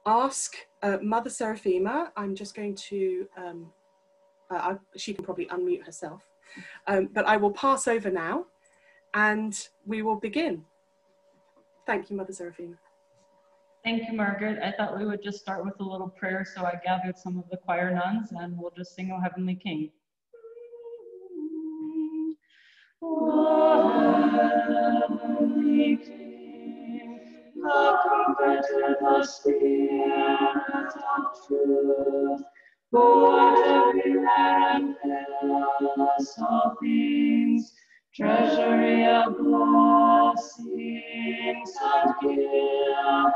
ask Mother Seraphima. I'm just going to, she can probably unmute herself, but I will pass over now and we will begin. Thank you, Mother Seraphima. Thank you, Margaret. I thought we would just start with a little prayer, so I gathered some of the choir nuns and we'll just sing O Heavenly King. O Heavenly King, the comforter, the Spirit of truth, who art everywhere and fillest all things, treasury of blessings and giver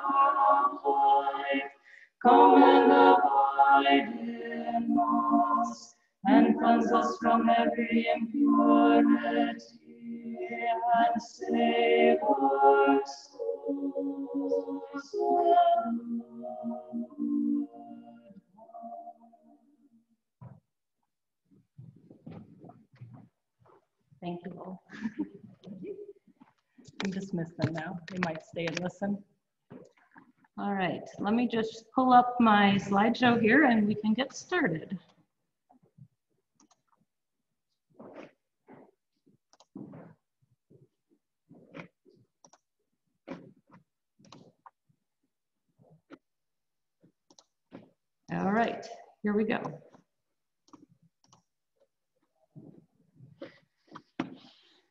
of life, come and abide in us, and cleanse us from every impurity, and save our souls. Thank you all. You can dismiss them now. They might stay and listen. All right, let me just pull up my slideshow here and we can get started. All right, here we go.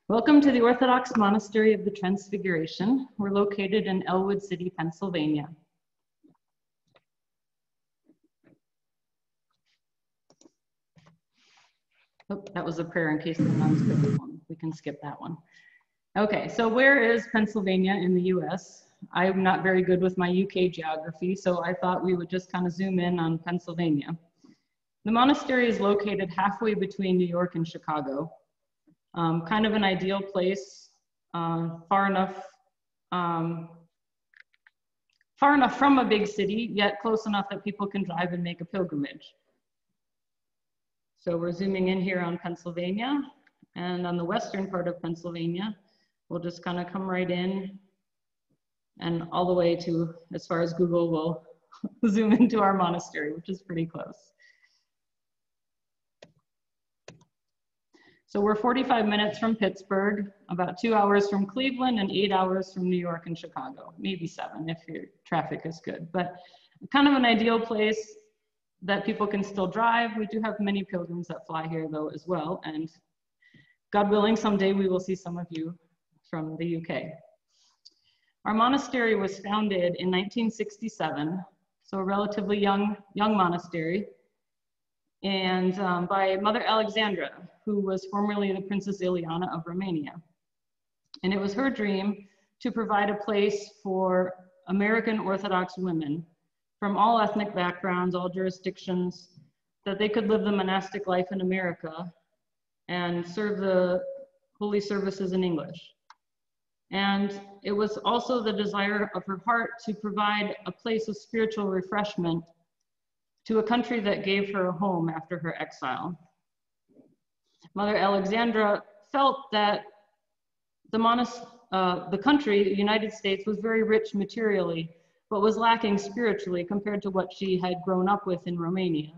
Welcome to the Orthodox Monastery of the Transfiguration. We're located in Ellwood City, Pennsylvania. Oh, that was a prayer in case the nuns couldn't one. We can skip that one. Okay, so where is Pennsylvania in the US? I'm not very good with my UK geography, so I thought we would just kind of zoom in on Pennsylvania. The monastery is located halfway between New York and Chicago. Kind of an ideal place, far enough from a big city, yet close enough that people can drive and make a pilgrimage. So we're zooming in here on Pennsylvania, and on the western part of Pennsylvania, we'll just kind of come right in and all the way to, as far as Google will zoom into our monastery, which is pretty close. So we're 45 minutes from Pittsburgh, about 2 hours from Cleveland, and 8 hours from New York and Chicago, maybe 7 if your traffic is good. But kind of an ideal place that people can still drive. We do have many pilgrims that fly here though as well, and God willing, someday we will see some of you from the UK. Our monastery was founded in 1967, so a relatively young monastery, and by Mother Alexandra, who was formerly the Princess Ileana of Romania. And it was her dream to provide a place for American Orthodox women from all ethnic backgrounds, all jurisdictions, that they could live the monastic life in America and serve the holy services in English. And it was also the desire of her heart to provide a place of spiritual refreshment to a country that gave her a home after her exile. Mother Alexandra felt that the country, the United States, was very rich materially, but was lacking spiritually compared to what she had grown up with in Romania.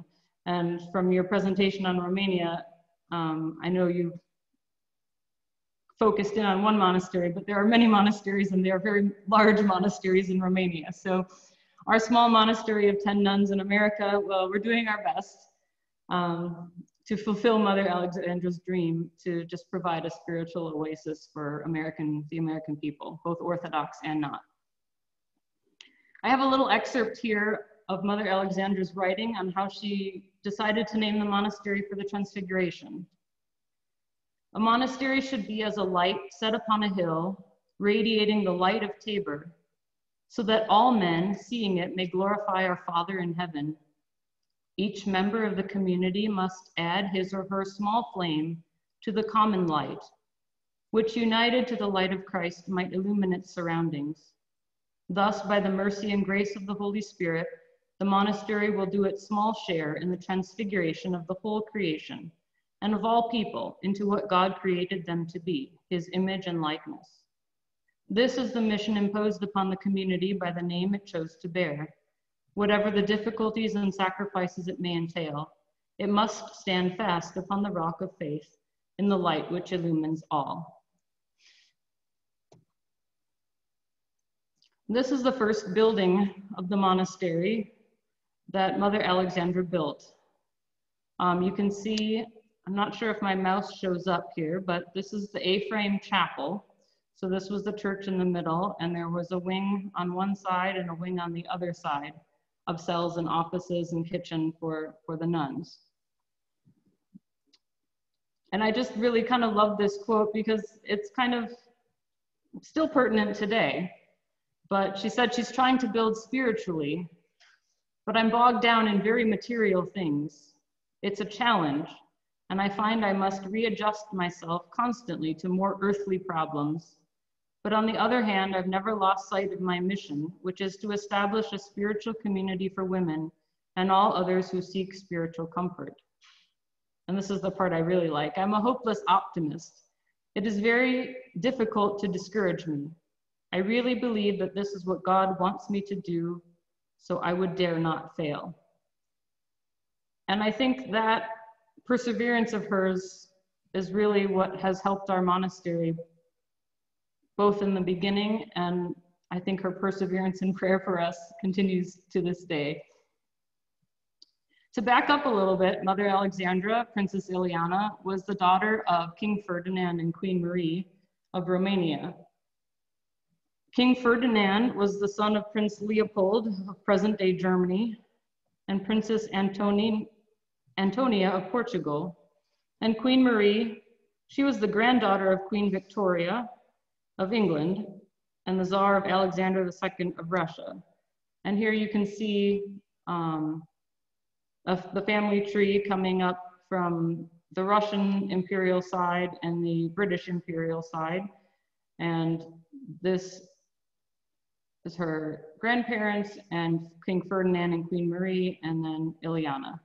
And from your presentation on Romania, I know you focused in on one monastery, but there are many monasteries, and they are very large monasteries in Romania. So our small monastery of 10 nuns in America, well, we're doing our best to fulfill Mother Alexandra's dream to just provide a spiritual oasis for the American people, both Orthodox and not. I have a little excerpt here of Mother Alexandra's writing on how she decided to name the monastery for the Transfiguration. A monastery should be as a light set upon a hill, radiating the light of Tabor, so that all men, seeing it, may glorify our Father in heaven. Each member of the community must add his or her small flame to the common light, which united to the light of Christ might illumine its surroundings. Thus, by the mercy and grace of the Holy Spirit, the monastery will do its small share in the transfiguration of the whole creation and of all people into what God created them to be, his image and likeness. This is the mission imposed upon the community by the name it chose to bear. Whatever the difficulties and sacrifices it may entail, it must stand fast upon the rock of faith in the light which illumines all. This is the first building of the monastery that Mother Alexandra built. You can see, I'm not sure if my mouse shows up here, but this is the A-frame chapel. So this was the church in the middle, and there was a wing on one side and a wing on the other side of cells and offices and kitchen for the nuns. And I just really kind of love this quote because it's kind of still pertinent today. But she said she's trying to build spiritually, but I'm bogged down in very material things. It's a challenge, and I find I must readjust myself constantly to more earthly problems. But on the other hand, I've never lost sight of my mission, which is to establish a spiritual community for women and all others who seek spiritual comfort. And this is the part I really like. I'm a hopeless optimist. It is very difficult to discourage me. I really believe that this is what God wants me to do, so I would dare not fail. And I think that perseverance of hers is really what has helped our monastery, both in the beginning, and I think her perseverance in prayer for us continues to this day. To back up a little bit, Mother Alexandra, Princess Ileana, was the daughter of King Ferdinand and Queen Marie of Romania. King Ferdinand was the son of Prince Leopold of present-day Germany and Princess Antonia of Portugal. And Queen Marie, she was the granddaughter of Queen Victoria of England and the Tsar of Alexander II of Russia. And here you can see the family tree coming up from the Russian imperial side and the British imperial side. And this is her grandparents and King Ferdinand and Queen Marie, and then Ileana.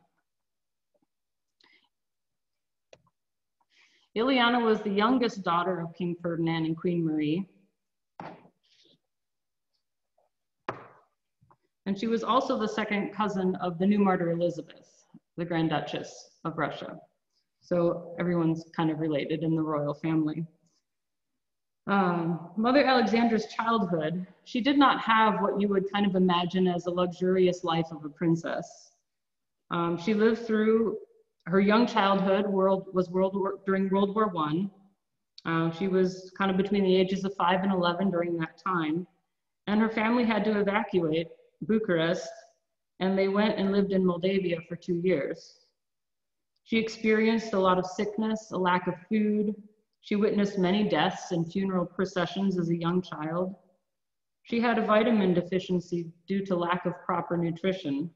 Ileana was the youngest daughter of King Ferdinand and Queen Marie. And she was also the second cousin of the new martyr Elizabeth, the Grand Duchess of Russia. So everyone's kind of related in the royal family. Mother Alexandra's childhood, she did not have what you would kind of imagine as a luxurious life of a princess. She lived through her young childhood during World War I. She was kind of between the ages of 5 and 11 during that time. And her family had to evacuate Bucharest, and they went and lived in Moldavia for 2 years. She experienced a lot of sickness, a lack of food. She witnessed many deaths and funeral processions as a young child. She had a vitamin deficiency due to lack of proper nutrition.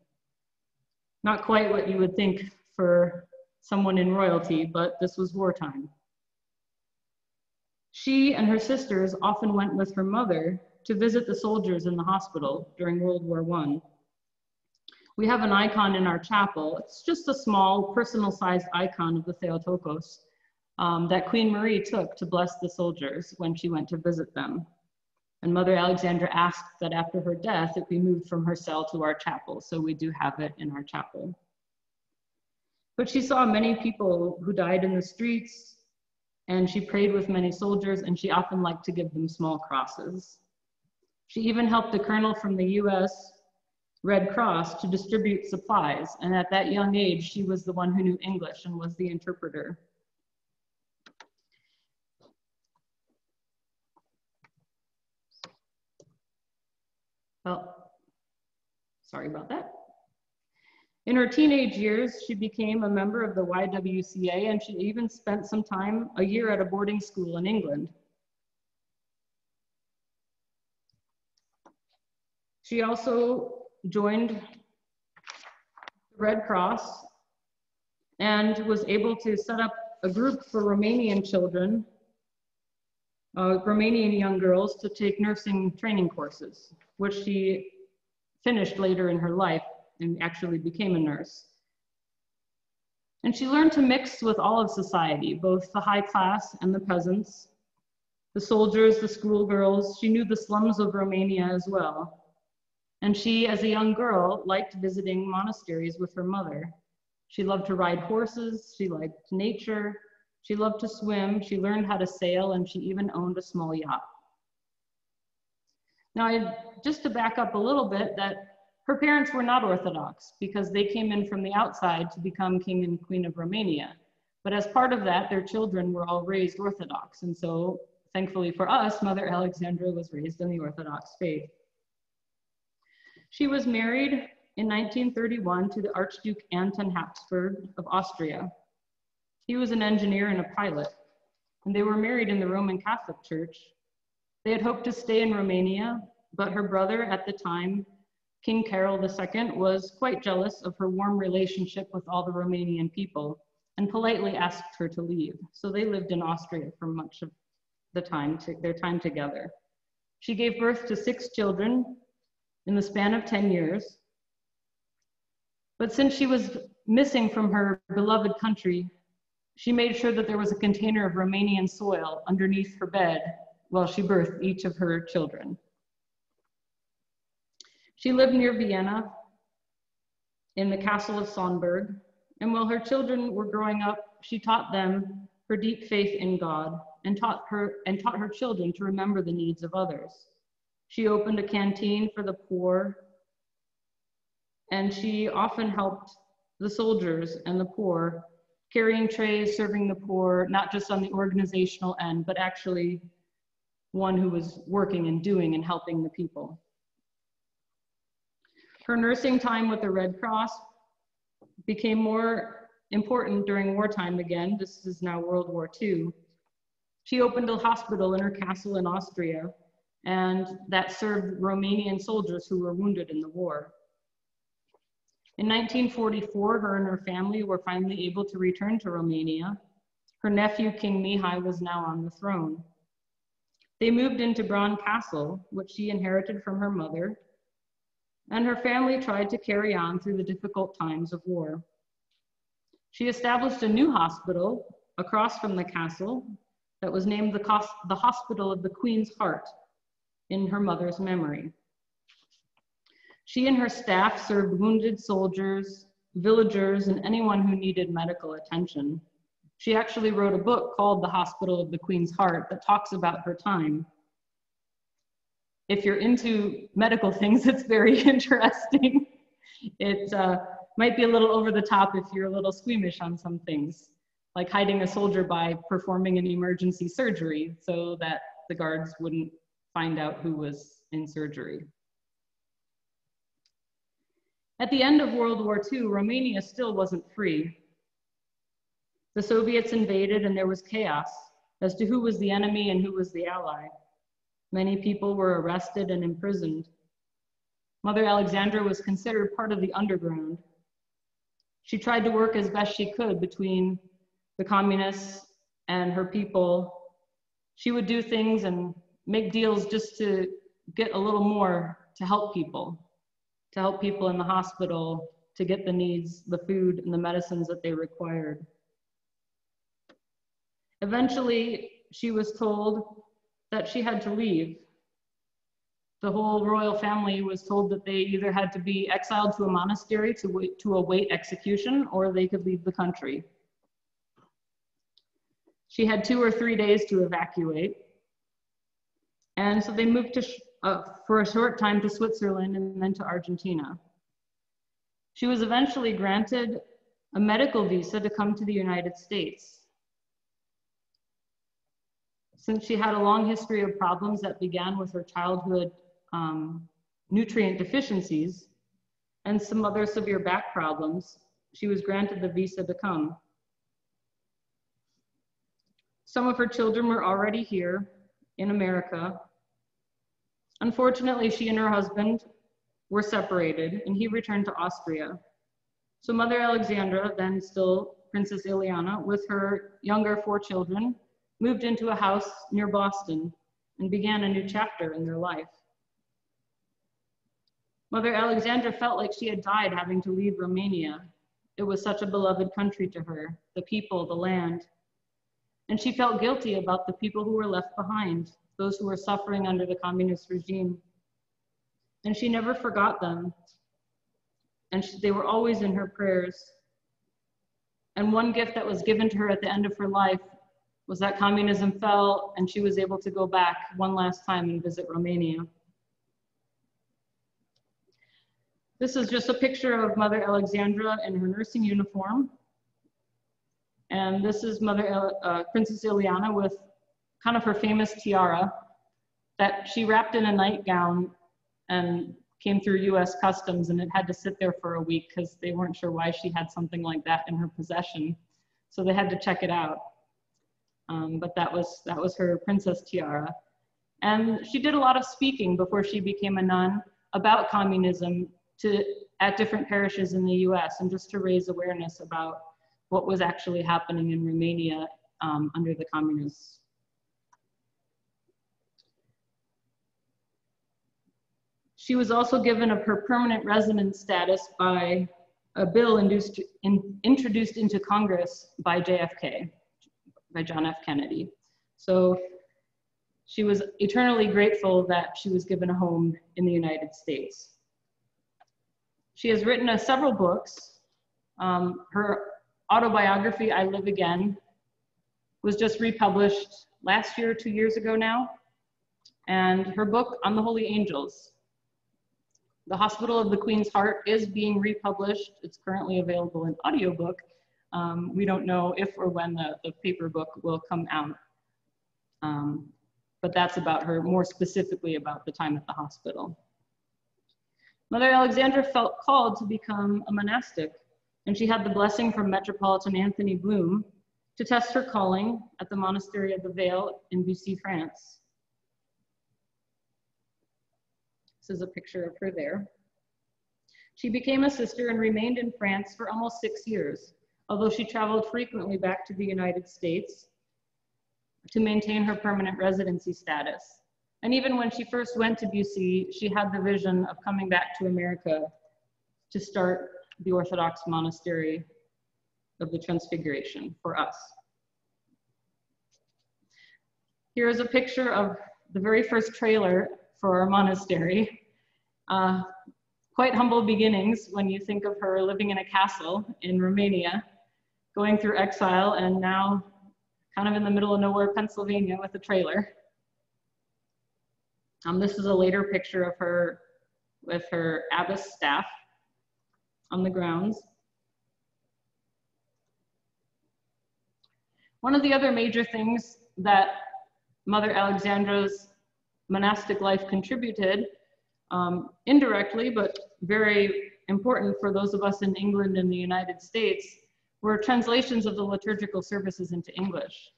Not quite what you would think for someone in royalty, but this was wartime. She and her sisters often went with her mother to visit the soldiers in the hospital during World War I. We have an icon in our chapel. It's just a small personal-sized icon of the Theotokos that Queen Marie took to bless the soldiers when she went to visit them. And Mother Alexandra asked that after her death, it be moved from her cell to our chapel. So we do have it in our chapel. But she saw many people who died in the streets, and she prayed with many soldiers, and she often liked to give them small crosses. She even helped a colonel from the US Red Cross to distribute supplies. And at that young age, she was the one who knew English and was the interpreter. Well, sorry about that. In her teenage years, she became a member of the YWCA, and she even spent some time, a year at a boarding school in England. She also joined the Red Cross and was able to set up a group for Romanian children, Romanian young girls, to take nursing training courses, which she finished later in her life and actually became a nurse. And she learned to mix with all of society, both the high class and the peasants, the soldiers, the schoolgirls. She knew the slums of Romania as well. And she, as a young girl, liked visiting monasteries with her mother. She loved to ride horses, she liked nature, she loved to swim, she learned how to sail, and she even owned a small yacht. Now, just to back up a little bit, that her parents were not Orthodox because they came in from the outside to become King and Queen of Romania. But as part of that, their children were all raised Orthodox. And so, thankfully for us, Mother Alexandra was raised in the Orthodox faith. She was married in 1931 to the Archduke Anton Habsburg of Austria. He was an engineer and a pilot, and they were married in the Roman Catholic Church. They had hoped to stay in Romania, but her brother at the time, King Carol II, was quite jealous of her warm relationship with all the Romanian people and politely asked her to leave. So they lived in Austria for much of the time, their time together. She gave birth to 6 children in the span of 10 years. But since she was missing from her beloved country, she made sure that there was a container of Romanian soil underneath her bed while she birthed each of her children. She lived near Vienna in the castle of Sonberg, and while her children were growing up, she taught them her deep faith in God and taught her children to remember the needs of others. She opened a canteen for the poor, and she often helped the soldiers and the poor, carrying trays, serving the poor, not just on the organizational end, but actually one who was working and doing and helping the people. Her nursing time with the Red Cross became more important during wartime again. This is now World War II. She opened a hospital in her castle in Austria, and that served Romanian soldiers who were wounded in the war. In 1944, her and her family were finally able to return to Romania. Her nephew, King Mihai, was now on the throne. They moved into Braun Castle, which she inherited from her mother, and her family tried to carry on through the difficult times of war. She established a new hospital across from the castle that was named the Hospital of the Queen's Heart in her mother's memory. She and her staff served wounded soldiers, villagers, and anyone who needed medical attention. She actually wrote a book called The Hospital of the Queen's Heart that talks about her time. If you're into medical things, it's very interesting. It might be a little over the top if you're a little squeamish on some things, like hiding a soldier by performing an emergency surgery so that the guards wouldn't find out who was in surgery. At the end of World War II, Romania still wasn't free. The Soviets invaded and there was chaos as to who was the enemy and who was the ally. Many people were arrested and imprisoned. Mother Alexandra was considered part of the underground. She tried to work as best she could between the communists and her people. She would do things and make deals just to get a little more to help people in the hospital, to get the needs, the food and the medicines that they required. Eventually, she was told that she had to leave. The whole royal family was told that they either had to be exiled to a monastery to await execution, or they could leave the country. She had 2 or 3 days to evacuate. And so they moved for a short time to Switzerland and then to Argentina. She was eventually granted a medical visa to come to the United States. Since she had a long history of problems that began with her childhood nutrient deficiencies and some other severe back problems, she was granted the visa to come. Some of her children were already here in America. Unfortunately, she and her husband were separated and he returned to Austria. So Mother Alexandra, then still Princess Ileana, with her younger 4 children, moved into a house near Boston and began a new chapter in their life. Mother Alexandra felt like she had died having to leave Romania. It was such a beloved country to her, the people, the land. And she felt guilty about the people who were left behind, those who were suffering under the communist regime. and she never forgot them. And they were always in her prayers. And one gift that was given to her at the end of her life was that communism fell and she was able to go back one last time and visit Romania. This is just a picture of Mother Alexandra in her nursing uniform. And this is Princess Ileana with kind of her famous tiara that she wrapped in a nightgown and came through US Customs, and it had to sit there for a week because they weren't sure why she had something like that in her possession. So they had to check it out. But that was her princess tiara. And she did a lot of speaking before she became a nun about communism at different parishes in the US, and just to raise awareness about what was actually happening in Romania under the communists. She was also given her permanent residence status by a bill introduced into Congress by JFK, by John F. Kennedy. So she was eternally grateful that she was given a home in the United States. She has written several books. Her autobiography, I Live Again, was just republished last year, 2 years ago now. And her book on the Holy Angels, The Hospital of the Queen's Heart, is being republished. It's currently available in audiobook. We don't know if or when the paper book will come out. But that's about her, more specifically about the time at the hospital. Mother Alexandra felt called to become a monastic, and she had the blessing from Metropolitan Anthony Bloom to test her calling at the Monastery of the Veil in Bussy, France. This is a picture of her there. She became a sister and remained in France for almost 6 years, although she traveled frequently back to the United States to maintain her permanent residency status. And even when she first went to Bussy, she had the vision of coming back to America to start the Orthodox monastery of the Transfiguration for us. Here is a picture of the very first trailer for our monastery. Quite humble beginnings when you think of her living in a castle in Romania, going through exile, and now kind of in the middle of nowhere, Pennsylvania, with a trailer. This is a later picture of her with her abbess staff on the grounds. One of the other major things that Mother Alexandra's monastic life contributed, indirectly, but very important for those of us in England and the United States, were translations of the liturgical services into English.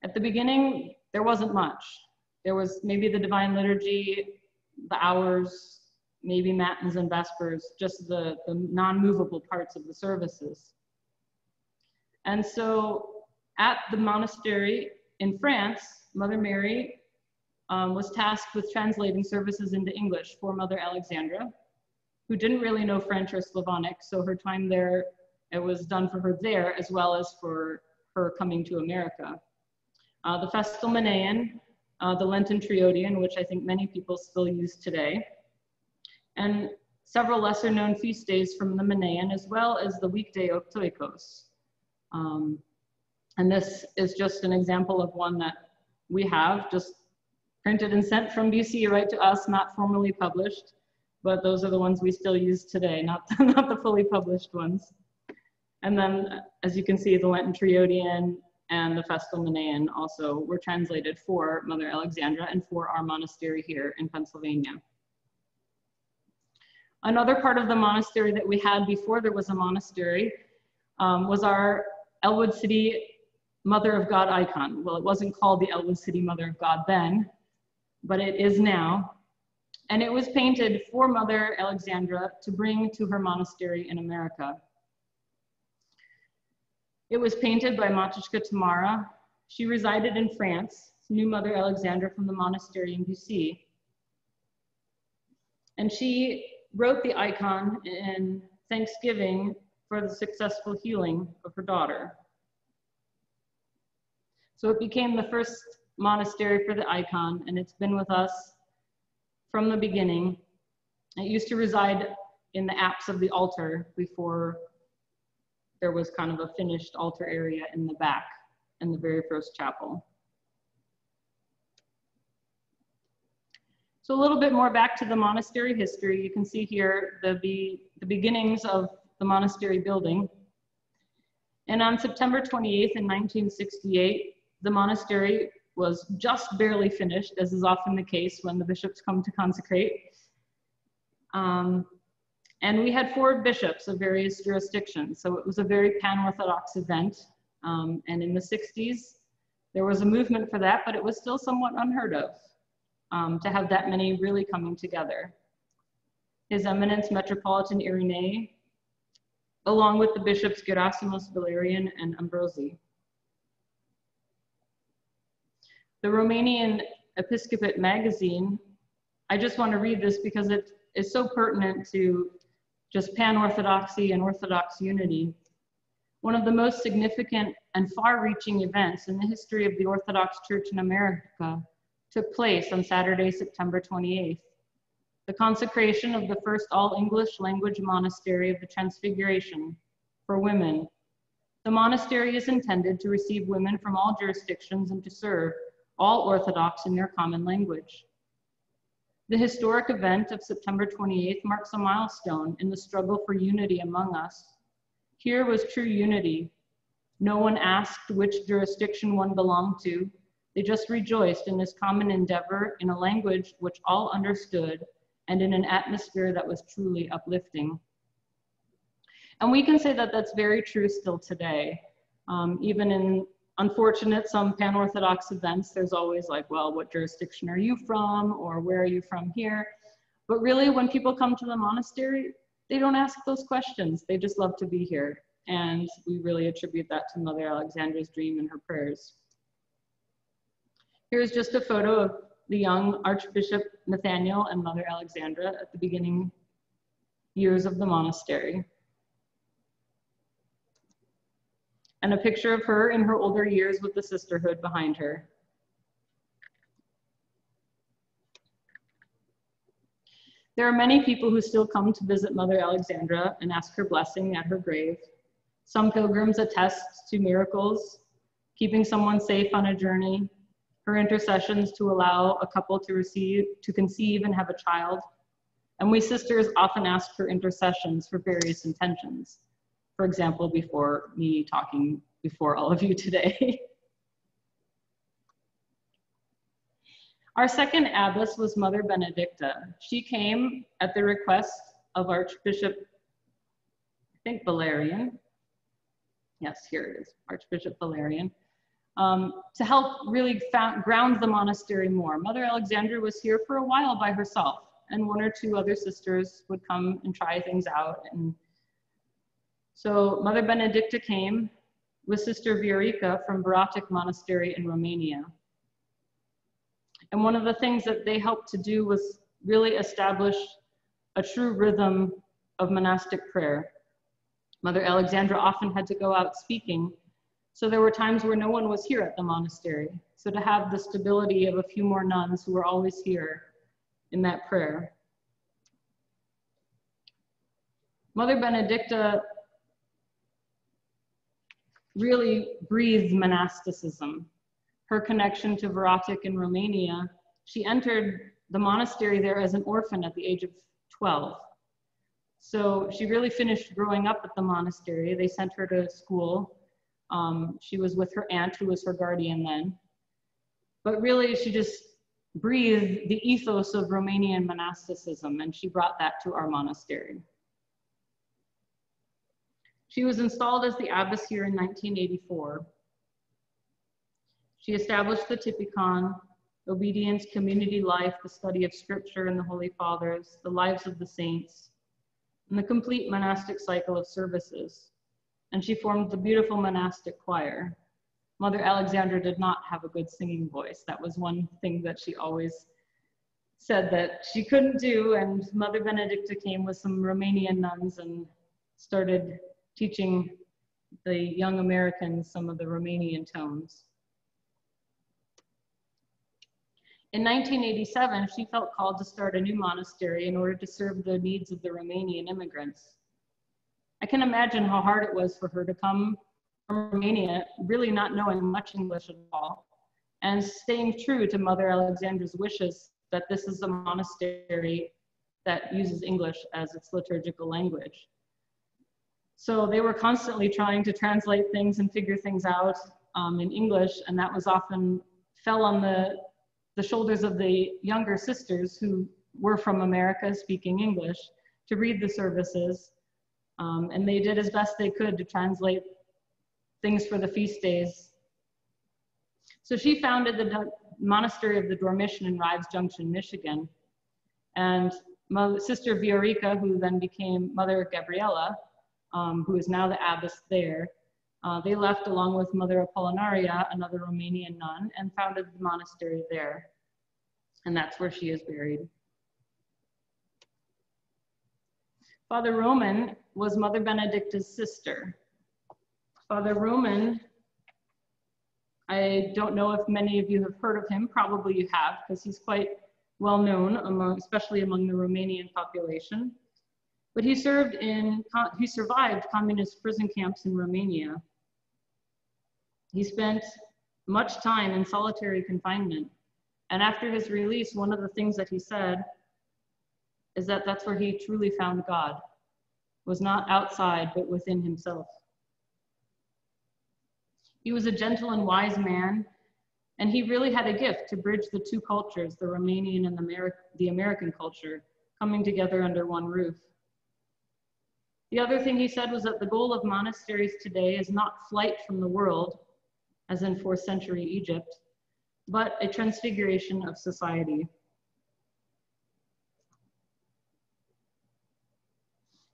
At the beginning, there wasn't much. There was maybe the Divine Liturgy, the hours, maybe Matins and Vespers, just the non-movable parts of the services. And so at the monastery in France, Mother Mary was tasked with translating services into English for Mother Alexandra, who didn't really know French or Slavonic, so her time there, it was done for her there, as well as for her coming to America. The Festal Manean, the Lenten Triodian, which I think many people still use today, and several lesser known feast days from the Manean, as well as the weekday Oktoikos. And this is just an example of one that we have, just printed and sent from BC right to us, not formally published, but those are the ones we still use today, not the fully published ones. And then, as you can see, the Lenten Triodian and the Festal Manean also were translated for Mother Alexandra and for our monastery here in Pennsylvania. Another part of the monastery that we had before there was a monastery was our Ellwood City Mother of God icon. Well, it wasn't called the Ellwood City Mother of God then, but it is now. And it was painted for Mother Alexandra to bring to her monastery in America. It was painted by Matushka Tamara. She resided in France, knew Mother Alexandra from the monastery in Bussy. And she wrote the icon in thanksgiving for the successful healing of her daughter. So it became the first monastery for the icon, and it's been with us from the beginning. It used to reside in the apse of the altar before there was kind of a finished altar area in the back in the very first chapel. So a little bit more back to the monastery history. You can see here the beginnings of the monastery building. And on September 28th in 1968, the monastery was just barely finished, as is often the case when the bishops come to consecrate. And we had 4 bishops of various jurisdictions, so it was a very pan-Orthodox event. And in the 60s, there was a movement for that, but it was still somewhat unheard of to have that many really coming together. His Eminence Metropolitan Irenee, along with the bishops Gerasimos, Valerian, and Ambrosi. The Romanian Episcopate magazine, I just want to read this because it is so pertinent to just pan-Orthodoxy and Orthodox unity. One of the most significant and far-reaching events in the history of the Orthodox Church in America took place on Saturday, September 28th. The consecration of the first all-English language monastery of the Transfiguration for women. The monastery is intended to receive women from all jurisdictions and to serve all Orthodox in their common language. The historic event of September 28th marks a milestone in the struggle for unity among us. Here was true unity. No one asked which jurisdiction one belonged to. They just rejoiced in this common endeavor in a language which all understood and in an atmosphere that was truly uplifting. And we can say that that's very true still today. Even in unfortunate some pan-Orthodox events, there's always like, well, what jurisdiction are you from? Or where are you from here? But really, when people come to the monastery, they don't ask those questions. They just love to be here. And we really attribute that to Mother Alexandra's dream and her prayers. Here's just a photo of the young Archbishop Nathaniel and Mother Alexandra at the beginning years of the monastery. And a picture of her in her older years with the sisterhood behind her. There are many people who still come to visit Mother Alexandra and ask her blessing at her grave. Some pilgrims attest to miracles, keeping someone safe on a journey, her intercessions to allow a couple to conceive and have a child. And we sisters often ask for intercessions for various intentions. For example, before me talking before all of you today. Our second abbess was Mother Benedicta. She came at the request of Archbishop, I think Valerian. Yes, here it is, Archbishop Valerian. To help really ground the monastery more. Mother Alexandra was here for a while by herself, and 1 or 2 other sisters would come and try things out. And so Mother Benedicta came with Sister Viorica from Beratic Monastery in Romania. And one of the things that they helped to do was really establish a true rhythm of monastic prayer. Mother Alexandra often had to go out speaking, so there were times where no one was here at the monastery. So to have the stability of a few more nuns who were always here in that prayer. Mother Benedicta really breathed monasticism. Her connection to Beratic in Romania, she entered the monastery there as an orphan at the age of 12. So she really finished growing up at the monastery. They sent her to school. She was with her aunt, who was her guardian then. But really, she just breathed the ethos of Romanian monasticism, and she brought that to our monastery. She was installed as the abbess here in 1984. She established the Typicon, obedience, community life, the study of scripture and the Holy Fathers, the lives of the saints, and the complete monastic cycle of services. And she formed the beautiful monastic choir. Mother Alexandra did not have a good singing voice. That was one thing that she always said that she couldn't do, and Mother Benedicta came with some Romanian nuns and started teaching the young Americans some of the Romanian tones. In 1987, she felt called to start a new monastery in order to serve the needs of the Romanian immigrants. I can imagine how hard it was for her to come from Romania, really not knowing much English at all, and staying true to Mother Alexandra's wishes that this is a monastery that uses English as its liturgical language. So they were constantly trying to translate things and figure things out in English, and that was often fell on the shoulders of the younger sisters who were from America speaking English to read the services. And they did as best they could to translate things for the feast days. So she founded the Monastery of the Dormition in Rives Junction, Michigan. And Sister Viorica, who then became Mother Gabriela, who is now the abbess there, they left along with Mother Apollinaria, another Romanian nun, and founded the monastery there. And that's where she is buried. Father Roman was Mother Benedicta's sister. Father Roman, I don't know if many of you have heard of him. Probably you have, because he's quite well known, especially among the Romanian population. But he survived communist prison camps in Romania. He spent much time in solitary confinement. And after his release, one of the things that he said is that that's where he truly found God, was not outside, but within himself. He was a gentle and wise man, and he really had a gift to bridge the two cultures, the Romanian and the American culture, coming together under one roof. The other thing he said was that the goal of monasteries today is not flight from the world, as in 4th century Egypt, but a transfiguration of society.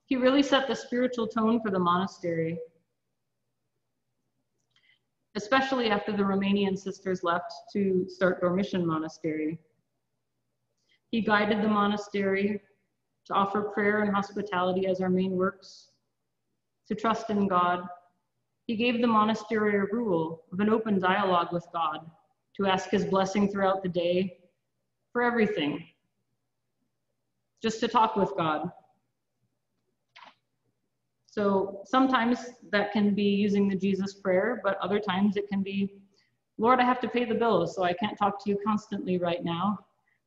He really set the spiritual tone for the monastery, especially after the Romanian sisters left to start Dormition Monastery. He guided the monastery to offer prayer and hospitality as our main works, to trust in God. He gave the monastery a rule of an open dialogue with God, to ask his blessing throughout the day for everything, just to talk with God. So sometimes that can be using the Jesus prayer, but other times it can be, Lord, I have to pay the bills, so I can't talk to you constantly right now.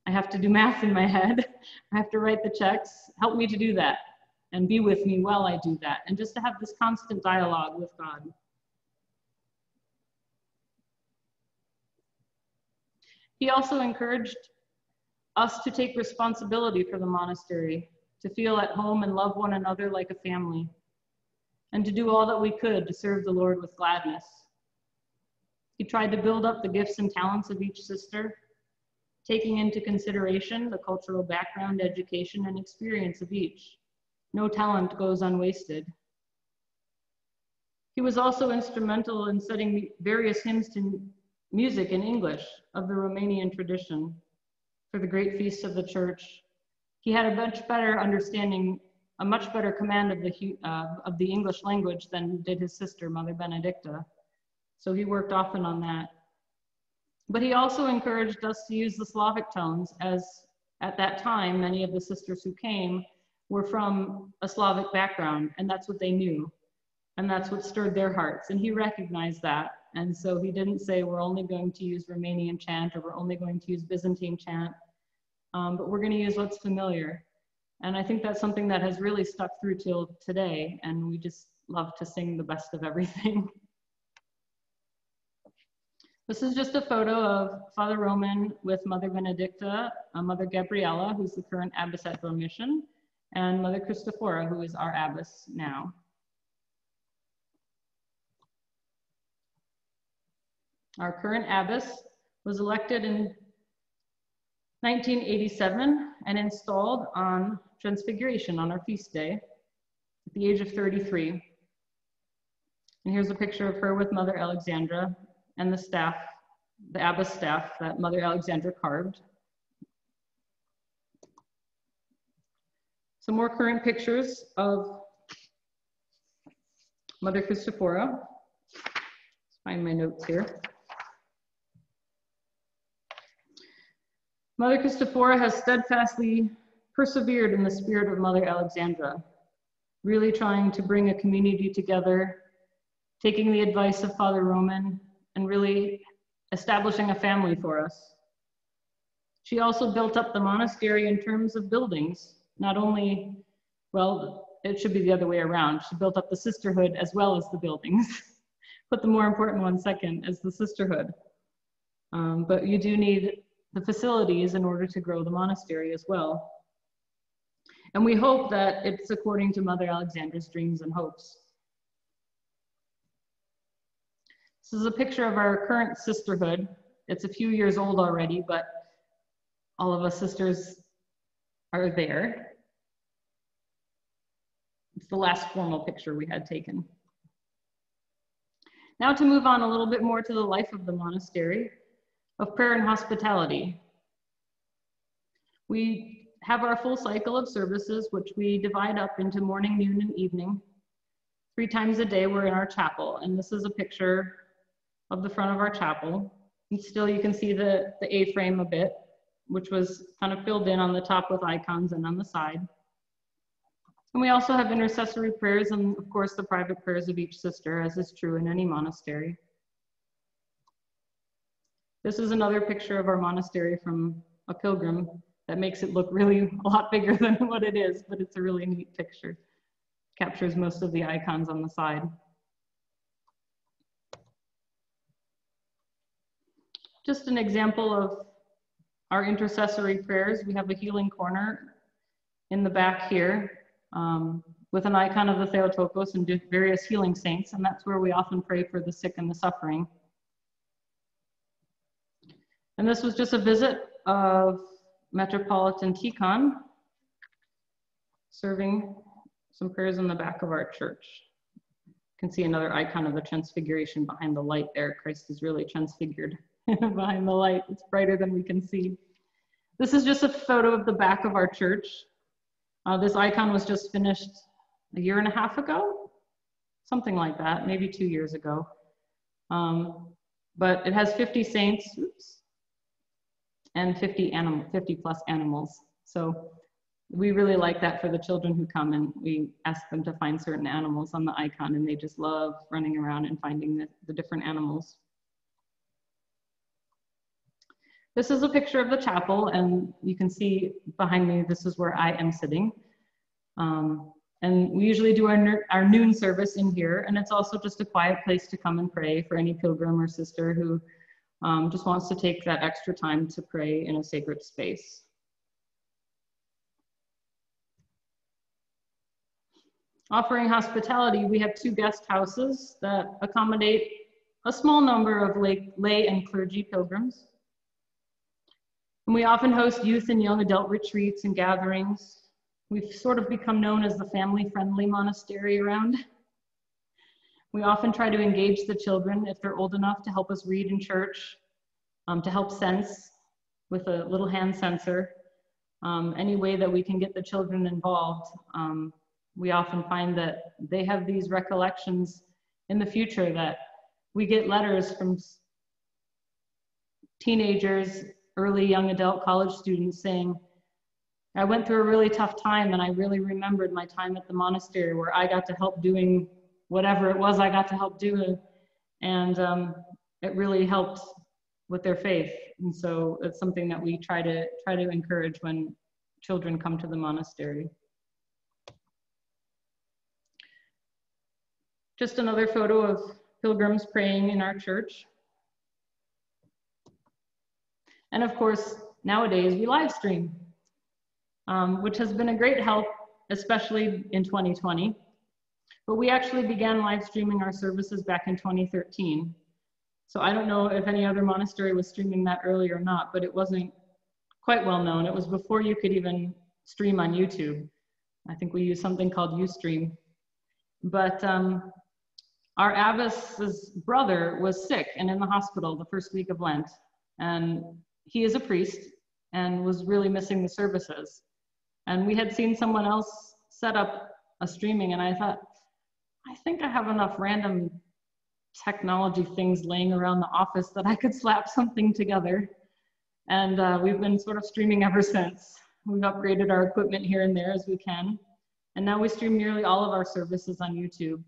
I have to do math in my head. I have to write the checks. Help me to do that and be with me while I do that. And just to have this constant dialogue with God. He also encouraged us to take responsibility for the monastery, to feel at home and love one another like a family, and to do all that we could to serve the Lord with gladness. He tried to build up the gifts and talents of each sister, taking into consideration the cultural background, education, and experience of each. No talent goes unwasted. He was also instrumental in setting various hymns to music in English of the Romanian tradition for the great feasts of the church. He had a much better understanding, a much better command of the English language than did his sister, Mother Benedicta. So he worked often on that. But he also encouraged us to use the Slavic tones, as at that time, many of the sisters who came were from a Slavic background, and that's what they knew. And that's what stirred their hearts. And he recognized that. And so he didn't say, we're only going to use Romanian chant, or we're only going to use Byzantine chant, but we're going to use what's familiar. And I think that's something that has really stuck through till today. And we just love to sing the best of everything. This is just a photo of Father Roman with Mother Benedicta, Mother Gabriela, who's the current abbess at Dormition, and Mother Christophora, who is our abbess now. Our current abbess was elected in 1987 and installed on Transfiguration on our feast day at the age of 33. And here's a picture of her with Mother Alexandra and the staff, the abbess staff that Mother Alexandra carved. Some more current pictures of Mother Christophora. Let's find my notes here. Mother Christophora has steadfastly persevered in the spirit of Mother Alexandra, really trying to bring a community together, taking the advice of Father Roman, and really establishing a family for us. She also built up the monastery in terms of buildings, not only, well, it should be the other way around. She built up the sisterhood as well as the buildings. Put the more important one second as the sisterhood. But you do need the facilities in order to grow the monastery as well. And we hope that it's according to Mother Alexandra's dreams and hopes. This is a picture of our current sisterhood. It's a few years old already, but all of us sisters are there. It's the last formal picture we had taken. Now to move on a little bit more to the life of the monastery, of prayer and hospitality. We have our full cycle of services, which we divide up into morning, noon, and evening. 3 times a day we're in our chapel, and this is a picture of the front of our chapel. And still you can see the A-frame a bit, which was kind of filled in on the top with icons and on the side. And we also have intercessory prayers and of course the private prayers of each sister, as is true in any monastery. This is another picture of our monastery from a pilgrim that makes it look really a lot bigger than what it is, but it's a really neat picture. Captures most of the icons on the side. Just an example of our intercessory prayers. We have a healing corner in the back here with an icon of the Theotokos and various healing saints, and that's where we often pray for the sick and the suffering. And this was just a visit of Metropolitan Tikhon, serving some prayers in the back of our church. You can see another icon of the Transfiguration behind the light there. Christ is really transfigured behind the light. It's brighter than we can see. This is just a photo of the back of our church. This icon was just finished a year and a half ago, something like that, maybe 2 years ago. But it has 50 saints, and 50 plus animals. So we really like that for the children who come, and we ask them to find certain animals on the icon, and they just love running around and finding the different animals. This is a picture of the chapel, and you can see behind me, this is where I am sitting. And we usually do our noon service in here, and it's also just a quiet place to come and pray for any pilgrim or sister who just wants to take that extra time to pray in a sacred space. Offering hospitality, we have 2 guest houses that accommodate a small number of lay and clergy pilgrims. And we often host youth and young adult retreats and gatherings. We've sort of become known as the family-friendly monastery around. We often try to engage the children if they're old enough to help us read in church, to help sense with a little hand sensor. Any way that we can get the children involved. We often find that they have these recollections in the future, that we get letters from teenagers, early young adult college students saying, I went through a really tough time and I really remembered my time at the monastery where I got to help doing whatever it was I got to help do. And it really helped with their faith. And so it's something that we try to encourage when children come to the monastery. Just another photo of pilgrims praying in our church. And of course, nowadays we live stream, which has been a great help, especially in 2020. But we actually began live streaming our services back in 2013. So I don't know if any other monastery was streaming that early or not, but it wasn't quite well known. It was before you could even stream on YouTube. I think we used something called Ustream. But our abbess's brother was sick and in the hospital the first week of Lent. And he is a priest and was really missing the services. And we had seen someone else set up a streaming, and I thought, I think I have enough random technology things laying around the office that I could slap something together. And we've been sort of streaming ever since. We've upgraded our equipment here and there as we can. And now we stream nearly all of our services on YouTube.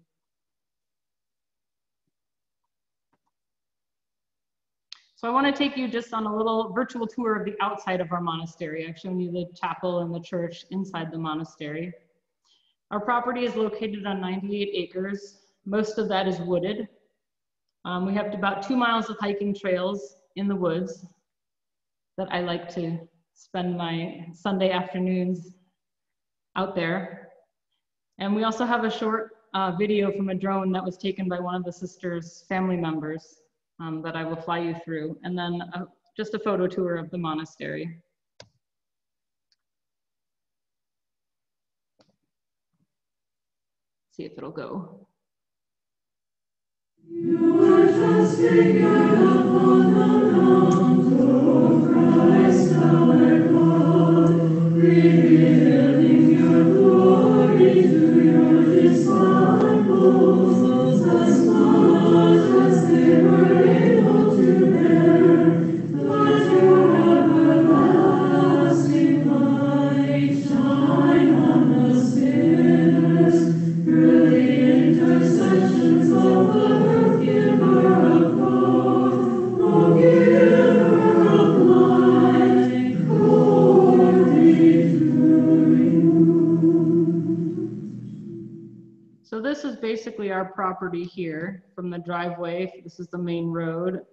So I want to take you just on a little virtual tour of the outside of our monastery. I've shown you the chapel and the church inside the monastery. Our property is located on 98 acres. Most of that is wooded. We have about 2 miles of hiking trails in the woods that I like to spend my Sunday afternoons out there. And we also have a short video from a drone that was taken by one of the sisters' family members that I will fly you through, and then just a photo tour of the monastery. See if it'll go. You are transfigured upon the mount, O Christ our God, revealing your glory to your disciples, as much as they were able to bear, let your everlasting light shine on the sinners, through the intercessions of the giver of God, O giver of light, glory to you. So this is basically our property here from the driveway. This is the main road.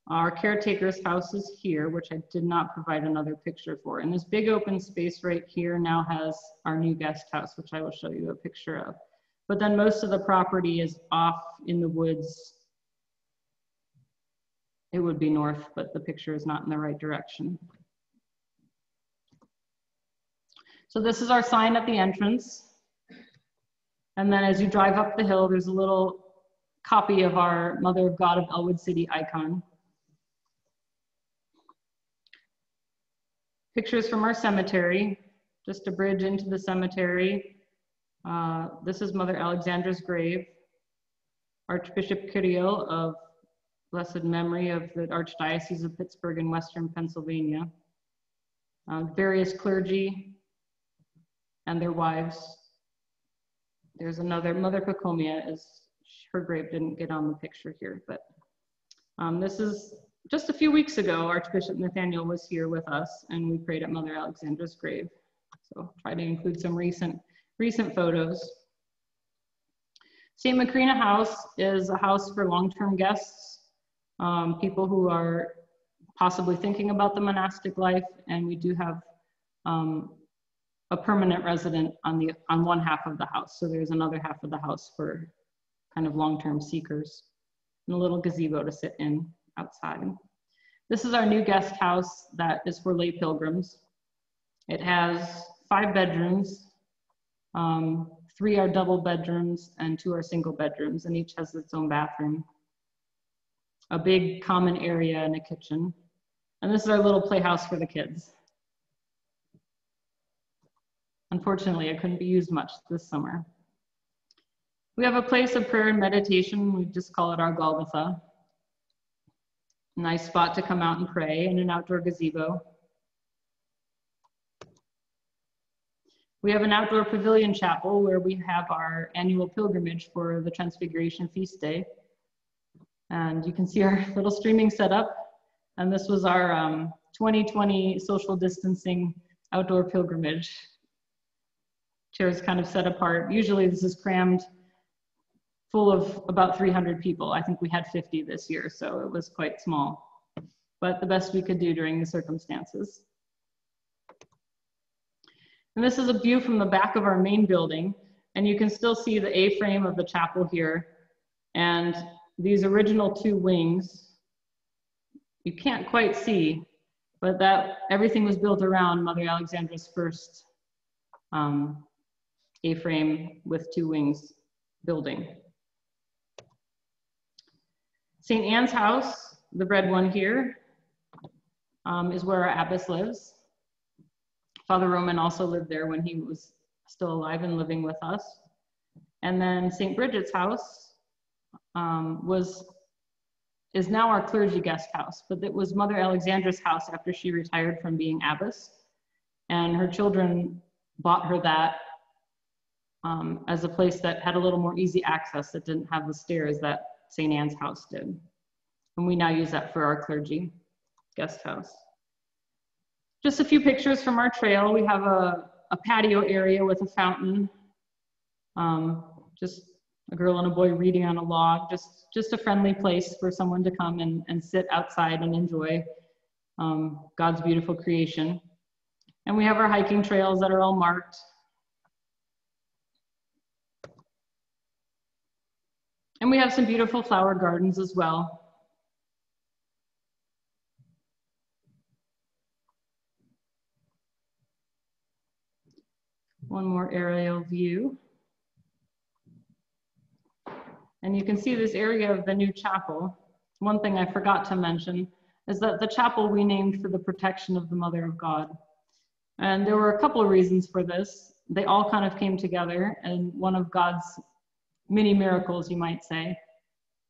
Our caretaker's house is here, which I did not provide another picture for. And this big open space right here now has our new guest house, which I will show you a picture of. But then most of the property is off in the woods. It would be north, but the picture is not in the right direction. So this is our sign at the entrance. And then as you drive up the hill, there's a little copy of our Mother of God of Ellwood City icon. Pictures from our cemetery, just a bridge into the cemetery. This is Mother Alexandra's grave. Archbishop Kirill of blessed memory of the Archdiocese of Pittsburgh in Western Pennsylvania. Various clergy and their wives. There's another, Mother Pacomia, her grave didn't get on the picture here, but this is just a few weeks ago, Archbishop Nathaniel was here with us and we prayed at Mother Alexandra's grave. So try to include some recent photos. St. Macrina House is a house for long-term guests, people who are possibly thinking about the monastic life, and we do have a permanent resident on one half of the house. So there's another half of the house for kind of long-term seekers, and a little gazebo to sit in outside. This is our new guest house that is for lay pilgrims. It has 5 bedrooms, 3 are double bedrooms and 2 are single bedrooms, and each has its own bathroom, a big common area and a kitchen. And this is our little playhouse for the kids. Unfortunately, it couldn't be used much this summer. We have a place of prayer and meditation. We just call it our Golgotha. A nice spot to come out and pray, and an outdoor gazebo. We have an outdoor pavilion chapel where we have our annual pilgrimage for the Transfiguration Feast Day. And you can see our little streaming setup. And this was our 2020 social distancing outdoor pilgrimage. Chairs kind of set apart. Usually this is crammed full of about 300 people. I think we had 50 this year, so it was quite small, but the best we could do during the circumstances. And this is a view from the back of our main building, and you can still see the A-frame of the chapel here. And these original 2 wings, you can't quite see, but everything was built around Mother Alexandra's first A-frame with 2 wings building. St. Anne's house, the red one here, is where our abbess lives. Father Roman also lived there when he was still alive and living with us. And then St. Bridget's house was is now our clergy guest house, but it was Mother Alexandra's house after she retired from being abbess. And her children bought her that as a place that had a little more easy access, that didn't have the stairs that St. Anne's house did. And we now use that for our clergy guest house. Just a few pictures from our trail. We have a patio area with a fountain. Just a girl and a boy reading on a log. Just a friendly place for someone to come and sit outside and enjoy God's beautiful creation. And we have our hiking trails that are all marked. And we have some beautiful flower gardens as well. One more aerial view. And you can see this area of the new chapel. One thing I forgot to mention is that the chapel we named for the protection of the Mother of God. And there were a couple of reasons for this. They all kind of came together, and one of God's many miracles, you might say.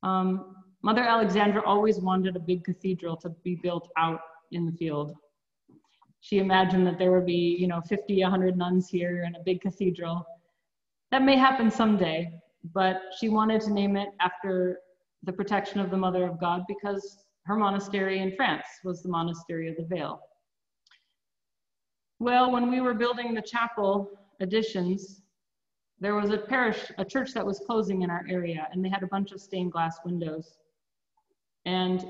Mother Alexandra always wanted a big cathedral to be built out in the field. She imagined that there would be, 50, 100 nuns here and a big cathedral. That may happen someday, but she wanted to name it after the protection of the Mother of God because her monastery in France was the Monastery of the Veil. Well, when we were building the chapel additions, there was a church that was closing in our area, and they had a bunch of stained glass windows. And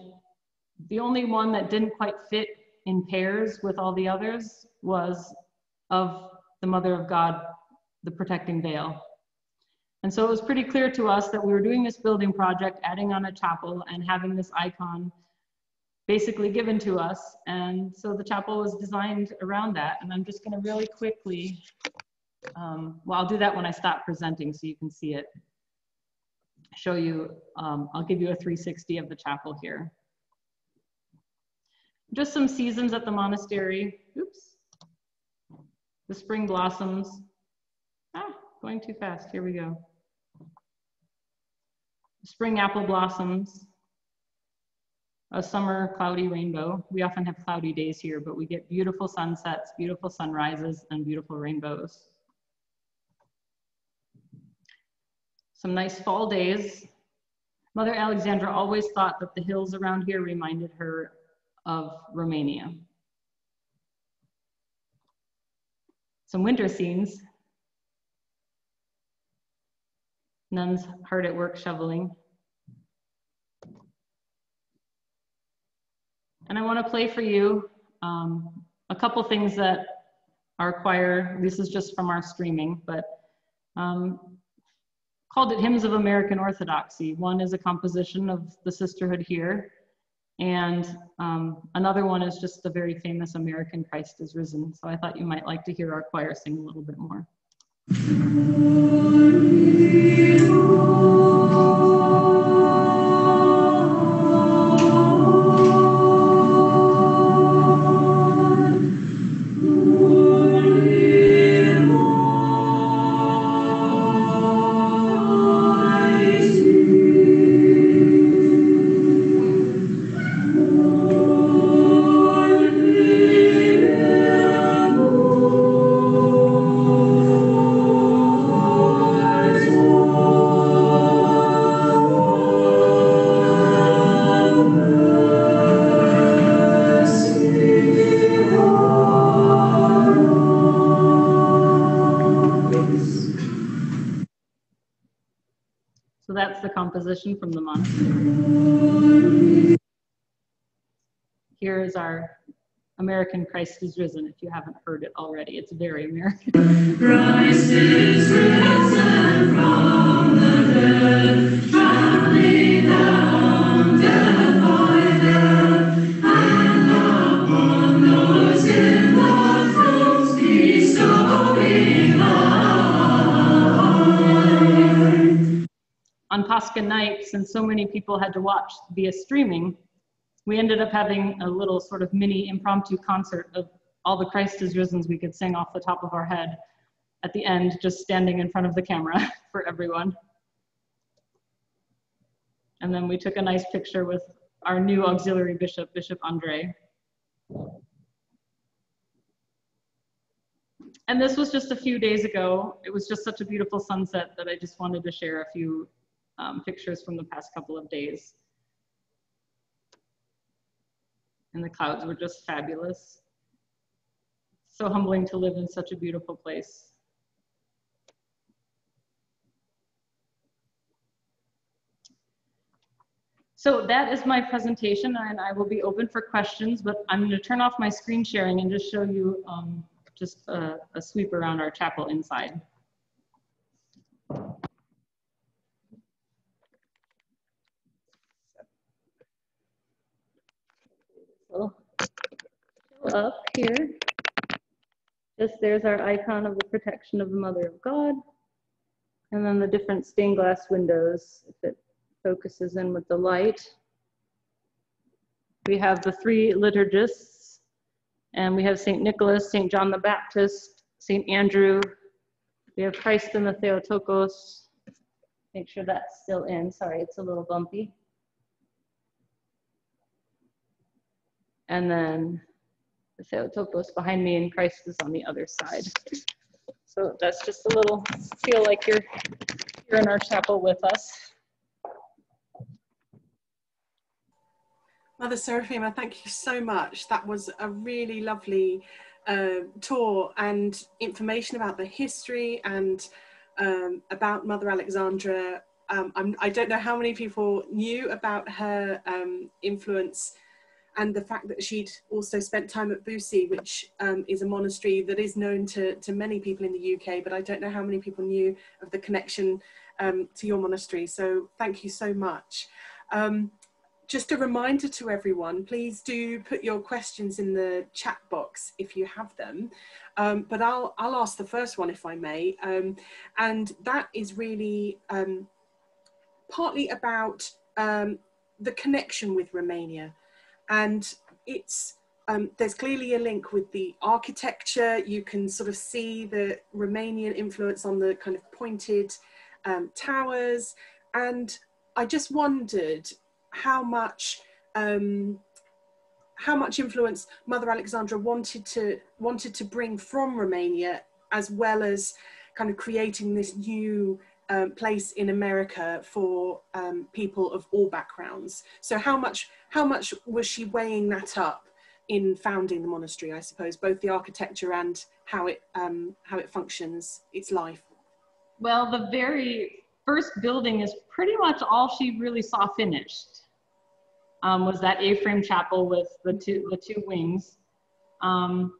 the only one that didn't quite fit in pairs with all the others was of the Mother of God, the protecting veil. And so it was pretty clear to us that we were doing this building project, adding on a chapel and having this icon basically given to us. And so the chapel was designed around that. And I'm just gonna really quickly, well, I'll do that when I stop presenting so you can see it. Show you, I'll give you a 360 of the chapel here. Just some seasons at the monastery. Oops. The spring blossoms. Going too fast, here we go. Spring apple blossoms. A summer cloudy rainbow. We often have cloudy days here, but we get beautiful sunsets, beautiful sunrises, and beautiful rainbows. Some nice fall days. Mother Alexandra always thought that the hills around here reminded her of Romania. Some winter scenes. Nuns hard at work shoveling. And I want to play for you a couple things that our choir, this is just from our streaming, but called it Hymns of American Orthodoxy. One is a composition of the sisterhood here, and another one is just the very famous American Christ is Risen. So I thought you might like to hear our choir sing a little bit more. That's the composition from the monastery. Here is our American Christ is Risen, if you haven't heard it already. It's very American. Christ is risen from the dead, traveling down death by death, and upon those in the thrones bestowing light. On Pascha night, since so many people had to watch via streaming, we ended up having a little sort of mini impromptu concert of all the Christ is Risens we could sing off the top of our head at the end, just standing in front of the camera for everyone. And then we took a nice picture with our new auxiliary bishop, Bishop Andre. And this was just a few days ago. It was just such a beautiful sunset that I just wanted to share a few pictures from the past couple of days. And the clouds were just fabulous. So humbling to live in such a beautiful place. So that is my presentation, and I will be open for questions, but I'm going to turn off my screen sharing and just show you just a sweep around our chapel inside. So up here, just there's our icon of the protection of the Mother of God, and then the different stained glass windows, if it focuses in with the light. We have the 3 liturgists, and we have St. Nicholas, St. John the Baptist, St. Andrew. We have Christ in the Theotokos. Make sure that's still in. Sorry, it's a little bumpy. And then the Theotokos behind me, and Christ is on the other side. So that's just a little, feel like you're here in our chapel with us. Mother Seraphima, thank you so much. That was a really lovely tour and information about the history and about Mother Alexandra. I don't know how many people knew about her influence and the fact that she'd also spent time at Bucy, which is a monastery that is known to many people in the UK, but I don't know how many people knew of the connection to your monastery. So thank you so much. Just a reminder to everyone, please do put your questions in the chat box if you have them. But I'll ask the first one if I may. And that is really partly about the connection with Romania. And it's, there's clearly a link with the architecture. You can sort of see the Romanian influence on the kind of pointed towers. And I just wondered how much influence Mother Alexandra wanted to bring from Romania, as well as kind of creating this new place in America for people of all backgrounds. So how much was she weighing that up in founding the monastery, I suppose, both the architecture and how it functions, its life? Well, the very first building is pretty much all she really saw finished. Was that A-frame chapel with the two wings. And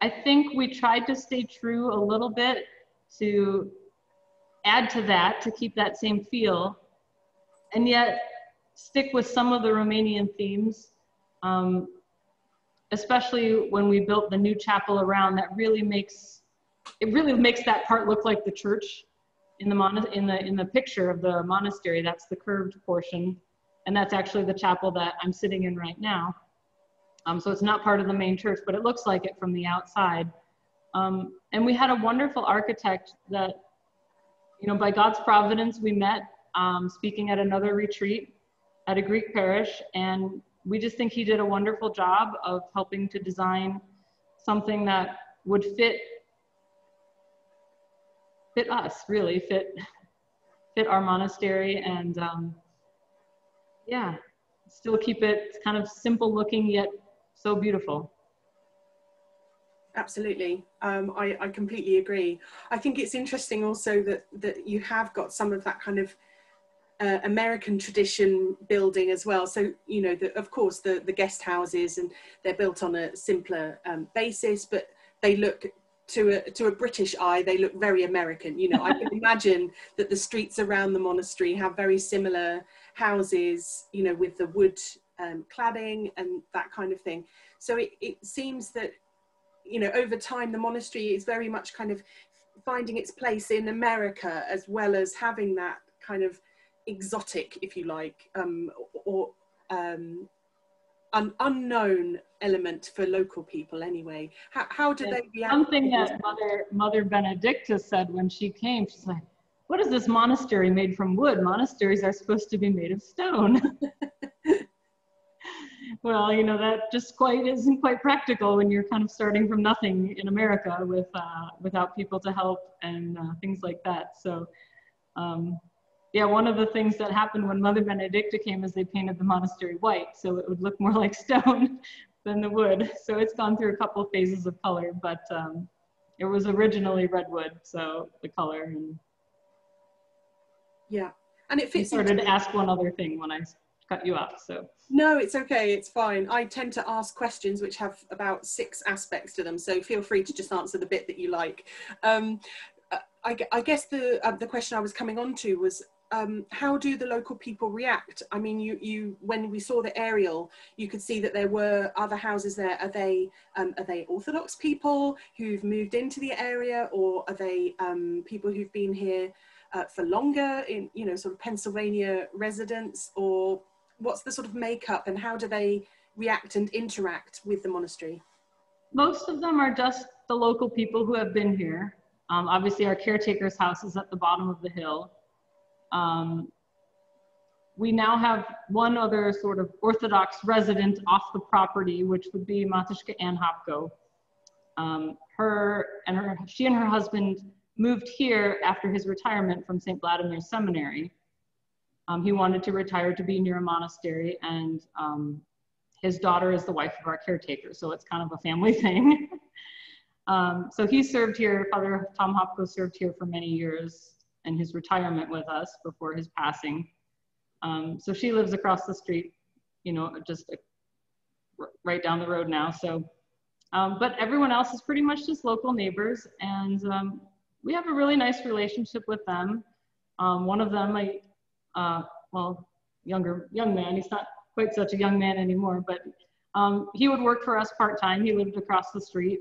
I think we tried to stay true a little bit to add to that, to keep that same feel, and yet stick with some of the Romanian themes, especially when we built the new chapel around. That really makes that part look like the church. In the picture of the monastery, that's the curved portion, and that's actually the chapel that I'm sitting in right now. So it's not part of the main church, but it looks like it from the outside. And we had a wonderful architect that, by God's providence, we met speaking at another retreat at a Greek parish, and we just think he did a wonderful job of helping to design something that would fit us, really fit our monastery, and yeah, still keep it kind of simple looking yet so beautiful. Absolutely, I completely agree. I think it's interesting also that you have got some of that kind of American tradition building as well. So of course the guest houses, and they're built on a simpler basis, but they look, to a British eye, they look very American. I can imagine that the streets around the monastery have very similar houses, with the wood cladding and that kind of thing. So it seems that, over time, the monastery is very much kind of finding its place in America, as well as having that kind of exotic, if you like, or an unknown element for local people anyway. How do they react? Something that Mother Benedicta said when she came, she's like, what is this monastery made from wood? Monasteries are supposed to be made of stone. Well, you know, that just isn't quite practical when you're kind of starting from nothing in America with without people to help and things like that. So yeah, one of the things that happened when Mother Benedicta came is they painted the monastery white, so it would look more like stone than the wood. So it's gone through a couple of phases of color, but it was originally redwood, so the color. And yeah, and it fits. You started to ask one other thing when I cut you off, so. No, it's okay, it's fine. I tend to ask questions which have about 6 aspects to them, so feel free to just answer the bit that you like. I guess the question I was coming on to was, how do the local people react? I mean, when we saw the aerial, you could see that there were other houses there. Are they Orthodox people who've moved into the area, or are they people who've been here for longer, in, you know, sort of Pennsylvania residents, or what's the sort of makeup, and how do they react and interact with the monastery? Most of them are just the local people who have been here. Obviously, our caretaker's house is at the bottom of the hill. We now have one other sort of Orthodox resident off the property, which would be Matушka Ann Hopko. She and her husband moved here after his retirement from St. Vladimir's Seminary. He wanted to retire to be near a monastery, and his daughter is the wife of our caretaker, so it's kind of a family thing. So he served here, Father Tom Hopko served here for many years in his retirement with us before his passing. So she lives across the street, you know, just right down the road now. So, but everyone else is pretty much just local neighbors, and we have a really nice relationship with them. One of them, well, young man, he's not quite such a young man anymore, but he would work for us part-time. He lived across the street,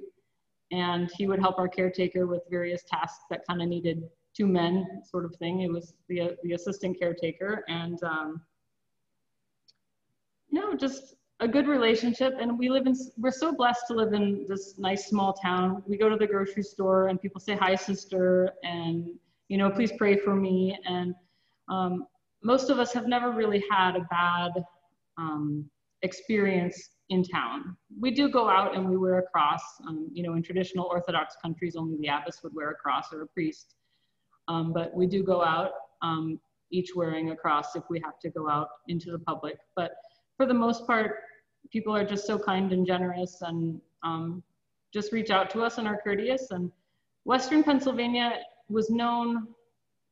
and he would help our caretaker with various tasks that kind of needed 2 men sort of thing. It was the assistant caretaker, and you know, just a good relationship. And we're so blessed to live in this nice small town. We go to the grocery store and people say, "Hi, sister," and, you know, "Please pray for me." And most of us have never really had a bad experience in town. We do go out and we wear a cross. You know, in traditional Orthodox countries, only the abbess would wear a cross, or a priest. But we do go out, each wearing a cross if we have to go out into the public. But for the most part, people are just so kind and generous, and just reach out to us and are courteous. And Western Pennsylvania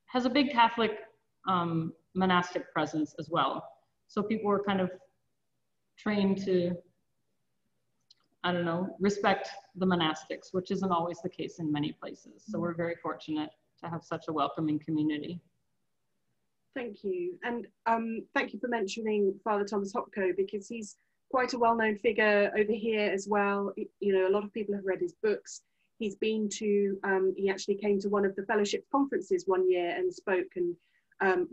has a big Catholic monastic presence as well. So people were kind of trained to, I don't know, respect the monastics, which isn't always the case in many places. So we're very fortunate to have such a welcoming community. Thank you. And thank you for mentioning Father Thomas Hopko, because he's quite a well-known figure over here as well. You know, a lot of people have read his books. He's been to, he actually came to one of the fellowship conferences one year and spoke, and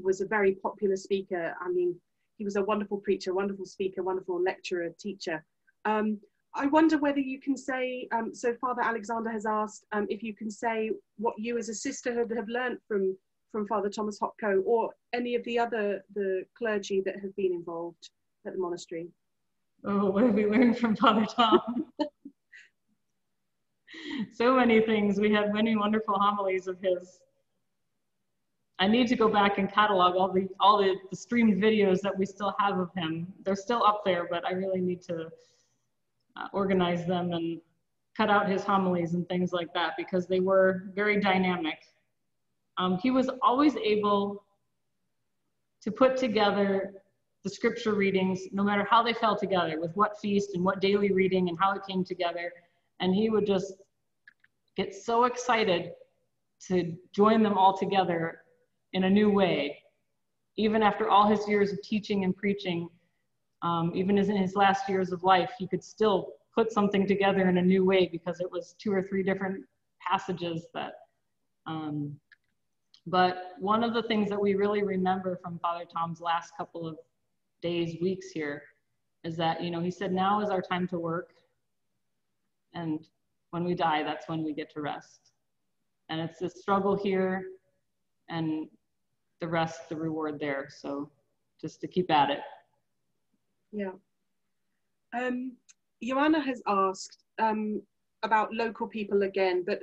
was a very popular speaker. I mean, he was a wonderful preacher, wonderful speaker, wonderful lecturer, teacher. I wonder whether you can say, so Father Alexander has asked if you can say what you as a sisterhood have learned from Father Thomas Hopko, or any of the clergy that have been involved at the monastery. Oh, what have we learned from Father Tom? So many things. We had many wonderful homilies of his. I need to go back and catalog all the streamed videos that we still have of him. They're still up there, but I really need to organize them and cut out his homilies and things like that, because they were very dynamic. He was always able to put together the scripture readings, no matter how they fell together, with what feast and what daily reading and how it came together. And he would just get so excited to join them all together in a new way. Even after all his years of teaching and preaching, even as in his last years of life, he could still put something together in a new way, because it was 2 or 3 different passages that, but one of the things that we really remember from Father Tom's last couple of days, weeks here, is that, you know, he said, now is our time to work, and when we die, that's when we get to rest. And it's a struggle here, and the rest, the reward there. So just to keep at it. Yeah. Joanna has asked about local people again, but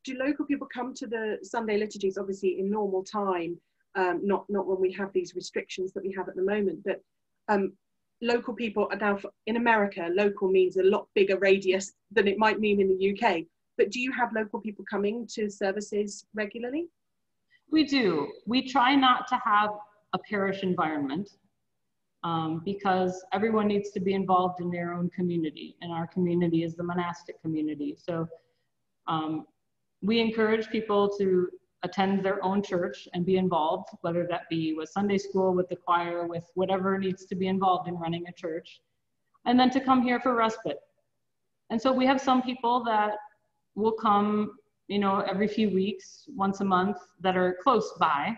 do local people come to the Sunday liturgies, obviously in normal time, not when we have these restrictions that we have at the moment, but local people are now, in America, local means a lot bigger radius than it might mean in the UK. But do you have local people coming to services regularly? We do. We try not to have a parish environment because everyone needs to be involved in their own community, and our community is the monastic community. So we encourage people to attend their own church and be involved, whether that be with Sunday school, with the choir, with whatever needs to be involved in running a church, and then to come here for respite. And so we have some people that will come, you know, every few weeks, once a month, that are close by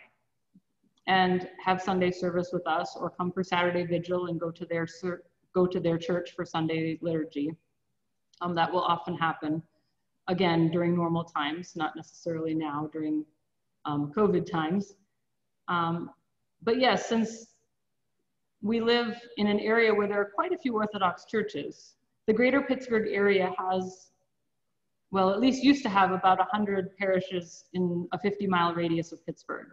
and have Sunday service with us, or come for Saturday vigil and go to their church for Sunday liturgy. That will often happen, again, during normal times, not necessarily now during COVID times. But yes, since we live in an area where there are quite a few Orthodox churches, the greater Pittsburgh area has, well, at least used to have about 100 parishes in a 50-mile radius of Pittsburgh.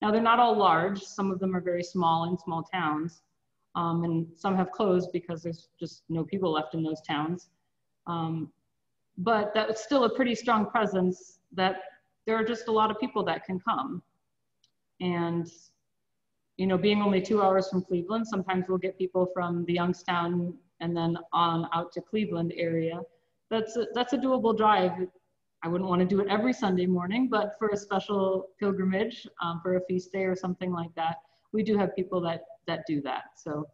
Now, they're not all large. Some of them are very small in small towns, and some have closed because there's just no people left in those towns. But that's still a pretty strong presence that there are just a lot of people that can come. And, you know, being only 2 hours from Cleveland, sometimes we'll get people from the Youngstown and then on out to Cleveland area. That's a doable drive. I wouldn't want to do it every Sunday morning, but for a special pilgrimage, for a feast day or something like that, we do have people that do that. So,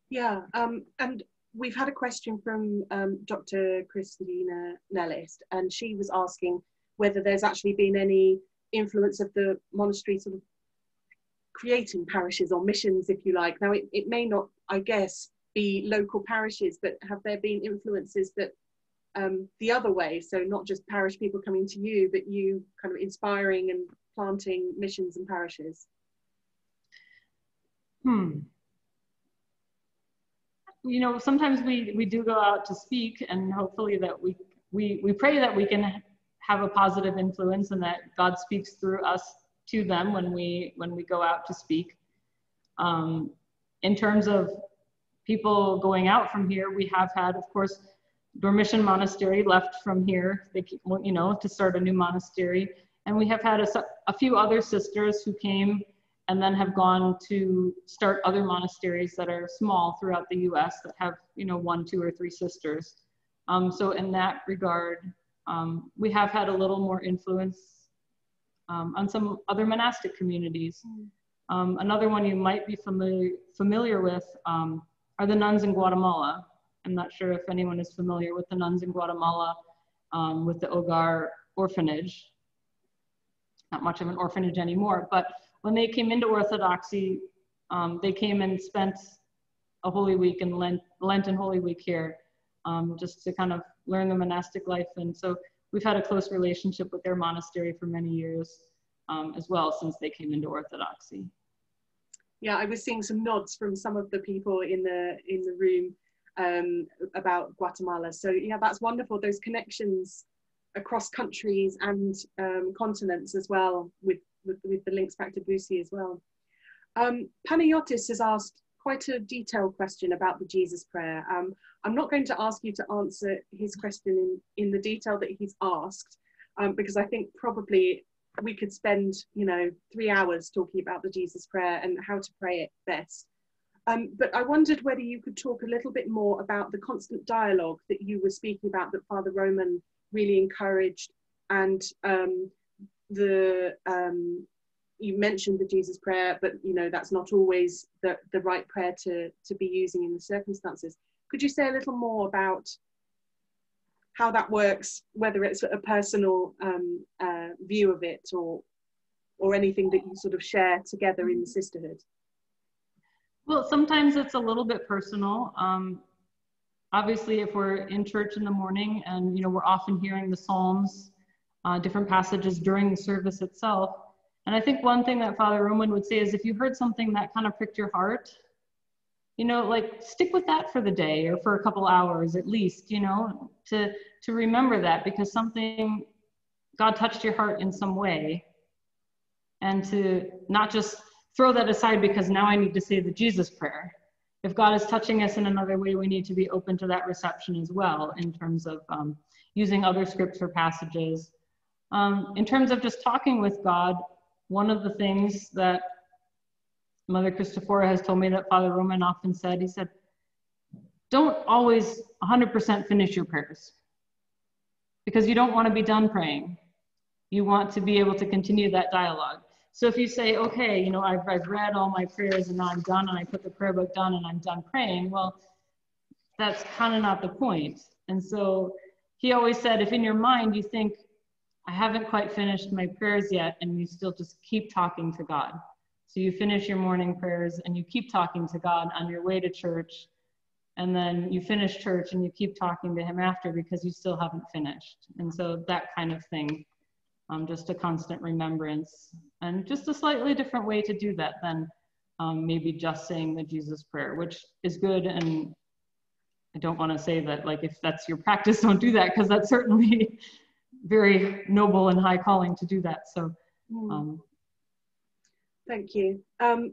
yeah, and we've had a question from Dr. Christina Nellis, and she was asking whether there's actually been any influence of the monastery sort of creating parishes or missions, if you like. Now, it may not, I guess, be local parishes, but have there been influences that the other way, so not just parish people coming to you, but you kind of inspiring and planting missions and parishes? You know, sometimes we do go out to speak, and hopefully that we pray that we can have a positive influence and that God speaks through us to them when we go out to speak. In terms of people going out from here, we have had, of course, Dormition Monastery left from here, you know, to start a new monastery. And we have had a few other sisters who came and then have gone to start other monasteries that are small throughout the US that have, you know, 1, 2, or 3 sisters. So in that regard, we have had a little more influence on some other monastic communities. Another one you might be familiar with are the nuns in Guatemala. I'm not sure if anyone is familiar with the nuns in Guatemala with the Hogar orphanage. Not much of an orphanage anymore, but when they came into Orthodoxy, they came and spent a Holy Week and Lent and Holy Week here, just to kind of learn the monastic life. And so we've had a close relationship with their monastery for many years as well, since they came into Orthodoxy. Yeah, I was seeing some nods from some of the people in the room about Guatemala. So yeah, that's wonderful. Those connections across countries and continents as well, with the links back to Busi as well. Panayotis has asked quite a detailed question about the Jesus prayer. I'm not going to ask you to answer his question in the detail that he's asked, because I think probably we could spend, you know, 3 hours talking about the Jesus prayer and how to pray it best. But I wondered whether you could talk a little bit more about the constant dialogue that you were speaking about, that Father Roman really encouraged, and you mentioned the Jesus prayer, but you know that's not always the right prayer to be using in the circumstances. Could you say a little more about how that works, whether it's a personal view of it or anything that you sort of share together in the sisterhood? Well, sometimes it's a little bit personal. Obviously, if we're in church in the morning and, you know, we're often hearing the Psalms different passages during the service itself. And I think one thing that Father Roman would say is if you heard something that kind of pricked your heart, you know, like stick with that for the day or for a couple hours at least, you know, to remember that, because something, God touched your heart in some way, and to not just throw that aside because now I need to say the Jesus prayer. If God is touching us in another way, we need to be open to that reception as well, in terms of using other scripts or passages. In terms of just talking with God, one of the things that Mother Christophora has told me that Father Roman often said, he said, don't always 100% finish your prayers, because you don't want to be done praying. You want to be able to continue that dialogue. So if you say, okay, you know, I've read all my prayers and now I'm done, and I put the prayer book down and I'm done praying, well, that's kind of not the point. And so he always said, if in your mind you think, I haven't quite finished my prayers yet, and you still just keep talking to God. So you finish your morning prayers and you keep talking to God on your way to church, and then you finish church and you keep talking to him after because you still haven't finished. And so that kind of thing, just a constant remembrance, and just a slightly different way to do that than maybe just saying the Jesus prayer, which is good. And I don't want to say that, like, if that's your practice, don't do that, because that's certainly very noble and high calling to do that. So thank you.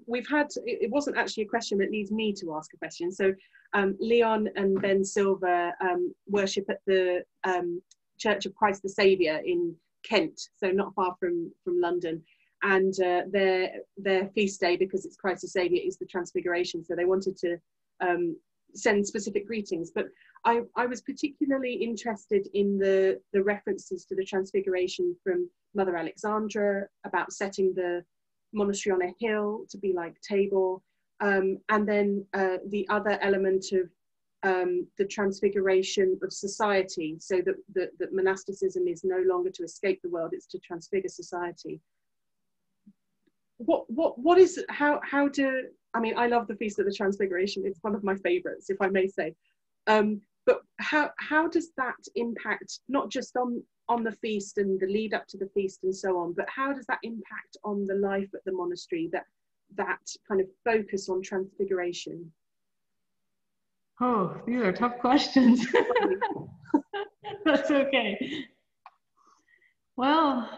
We've had, it wasn't actually a question, but it leads me to ask a question. So Leon and Ben Silver worship at the Church of Christ the Saviour in Kent, so not far from London, and their feast day, because it's Christ the Saviour, is the Transfiguration. So they wanted to send specific greetings, but I was particularly interested in the references to the Transfiguration from Mother Alexandra about setting the monastery on a hill to be like Tabor, and then the other element of the transfiguration of society, so that monasticism is no longer to escape the world, it's to transfigure society. What is, how do, I mean, I love the Feast of the Transfiguration, it's one of my favorites, if I may say, but how does that impact not just on the feast and the lead up to the feast and so on, but how does that impact on the life at the monastery, that kind of focus on transfiguration? Oh, these are tough questions. That's okay. Well,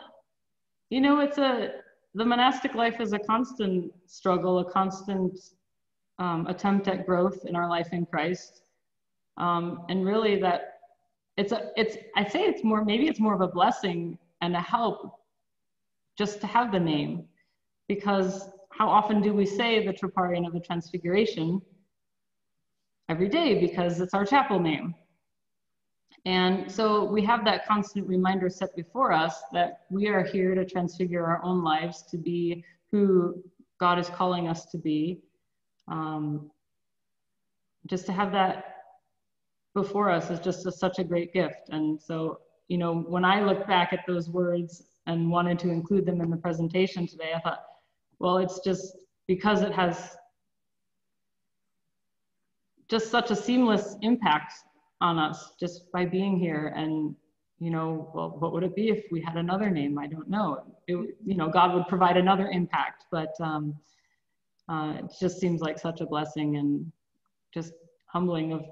you know, the monastic life is a constant struggle, a constant attempt at growth in our life in Christ. And really that I'd say it's more, maybe it's more of a blessing and a help just to have the name, because how often do we say the Troparion of the Transfiguration? Every day, because it's our chapel name. And so we have that constant reminder set before us that we are here to transfigure our own lives to be who God is calling us to be. Just to have that before us is just such a great gift. And so, you know, when I look back at those words and wanted to include them in the presentation today, I thought, well, it's just because it has just such a seamless impact on us just by being here. And, you know, well, what would it be if we had another name? I don't know. You know, God would provide another impact, but it just seems like such a blessing and just humbling of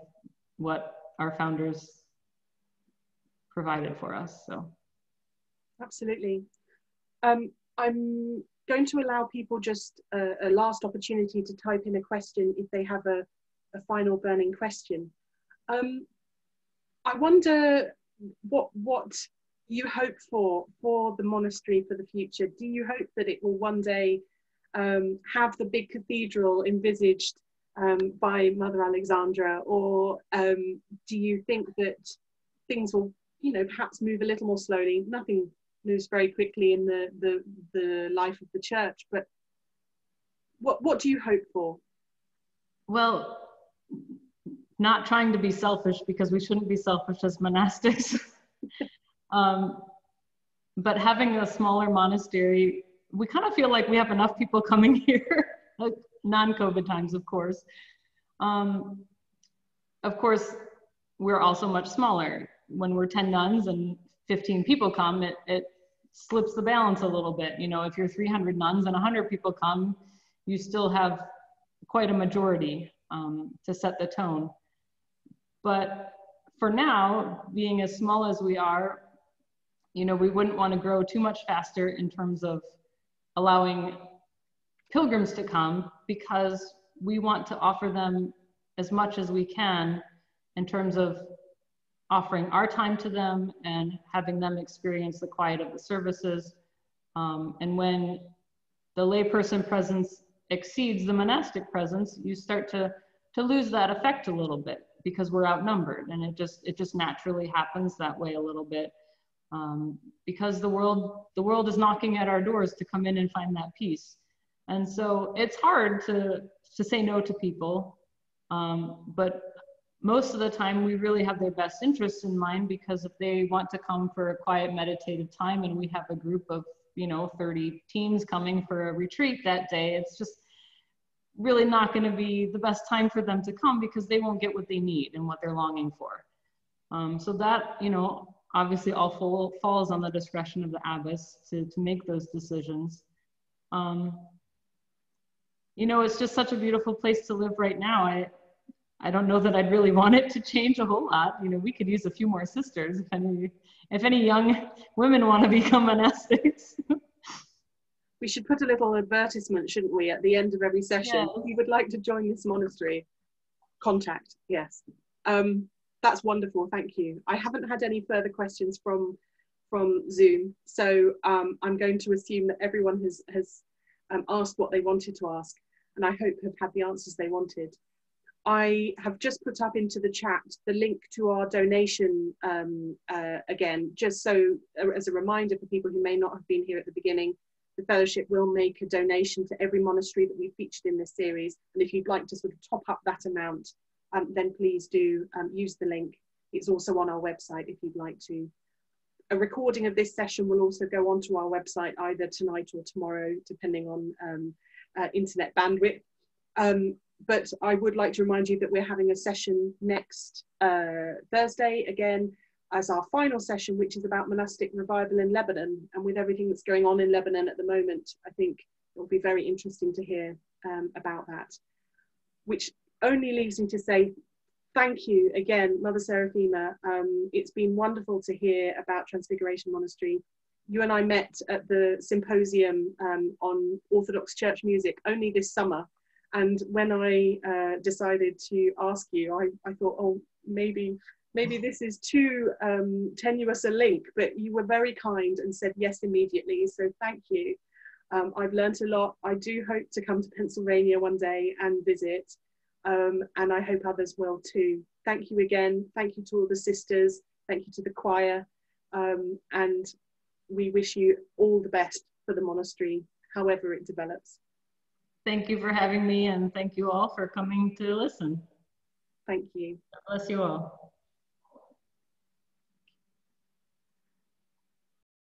what our founders provided for us. So. Absolutely. I'm going to allow people just a last opportunity to type in a question if they have a final burning question. I wonder what you hope for the monastery for the future. Do you hope that it will one day have the big cathedral envisaged by Mother Alexandra, or do you think that things will, you know, perhaps move a little more slowly? Nothing moves very quickly in the life of the church, but what do you hope for? Well, not trying to be selfish, because we shouldn't be selfish as monastics, but having a smaller monastery, we kind of feel like we have enough people coming here, like non-COVID times, of course. Of course, we're also much smaller. When we're 10 nuns and 15 people come, it slips the balance a little bit. You know, if you're 300 nuns and 100 people come, you still have quite a majority to set the tone. But for now, being as small as we are, you know, we wouldn't want to grow too much faster in terms of allowing pilgrims to come, because we want to offer them as much as we can in terms of offering our time to them and having them experience the quiet of the services. And when the layperson presence exceeds the monastic presence, you start to lose that effect a little bit, because we're outnumbered, and it just naturally happens that way a little bit, because the world is knocking at our doors to come in and find that peace. And so it's hard to say no to people, but most of the time we really have their best interests in mind, because if they want to come for a quiet meditative time and we have a group of, you know, 30 teens coming for a retreat that day, it's just really not going to be the best time for them to come, because they won't get what they need and what they're longing for. So that, you know, obviously all falls on the discretion of the abbess to make those decisions. You know, it's just such a beautiful place to live right now. I don't know that I'd really want it to change a whole lot. You know, we could use a few more sisters if any young women want to become monastics. We should put a little advertisement, shouldn't we, at the end of every session? Yeah. If you would like to join this monastery, contact, yes. That's wonderful, thank you. I haven't had any further questions from Zoom, so I'm going to assume that everyone has asked what they wanted to ask, and I hope have had the answers they wanted. I have just put up into the chat the link to our donation again, just so as a reminder for people who may not have been here at the beginning. The fellowship will make a donation to every monastery that we featured in this series, and if you'd like to sort of top up that amount, then please do use the link. It's also on our website if you'd like to. A recording of this session will also go onto our website either tonight or tomorrow, depending on internet bandwidth. But I would like to remind you that we're having a session next Thursday again as our final session, which is about monastic revival in Lebanon. And with everything that's going on in Lebanon at the moment, I think it'll be very interesting to hear about that. Which only leaves me to say thank you again, Mother Seraphima. It's been wonderful to hear about Transfiguration Monastery. You and I met at the symposium on Orthodox church music only this summer. And when I decided to ask you, I thought, oh, maybe this is too tenuous a link, but you were very kind and said yes immediately. So thank you. I've learned a lot. I do hope to come to Pennsylvania one day and visit. And I hope others will too. Thank you again. Thank you to all the sisters. Thank you to the choir. And we wish you all the best for the monastery, however it develops. Thank you for having me, and thank you all for coming to listen. Thank you. God bless you all.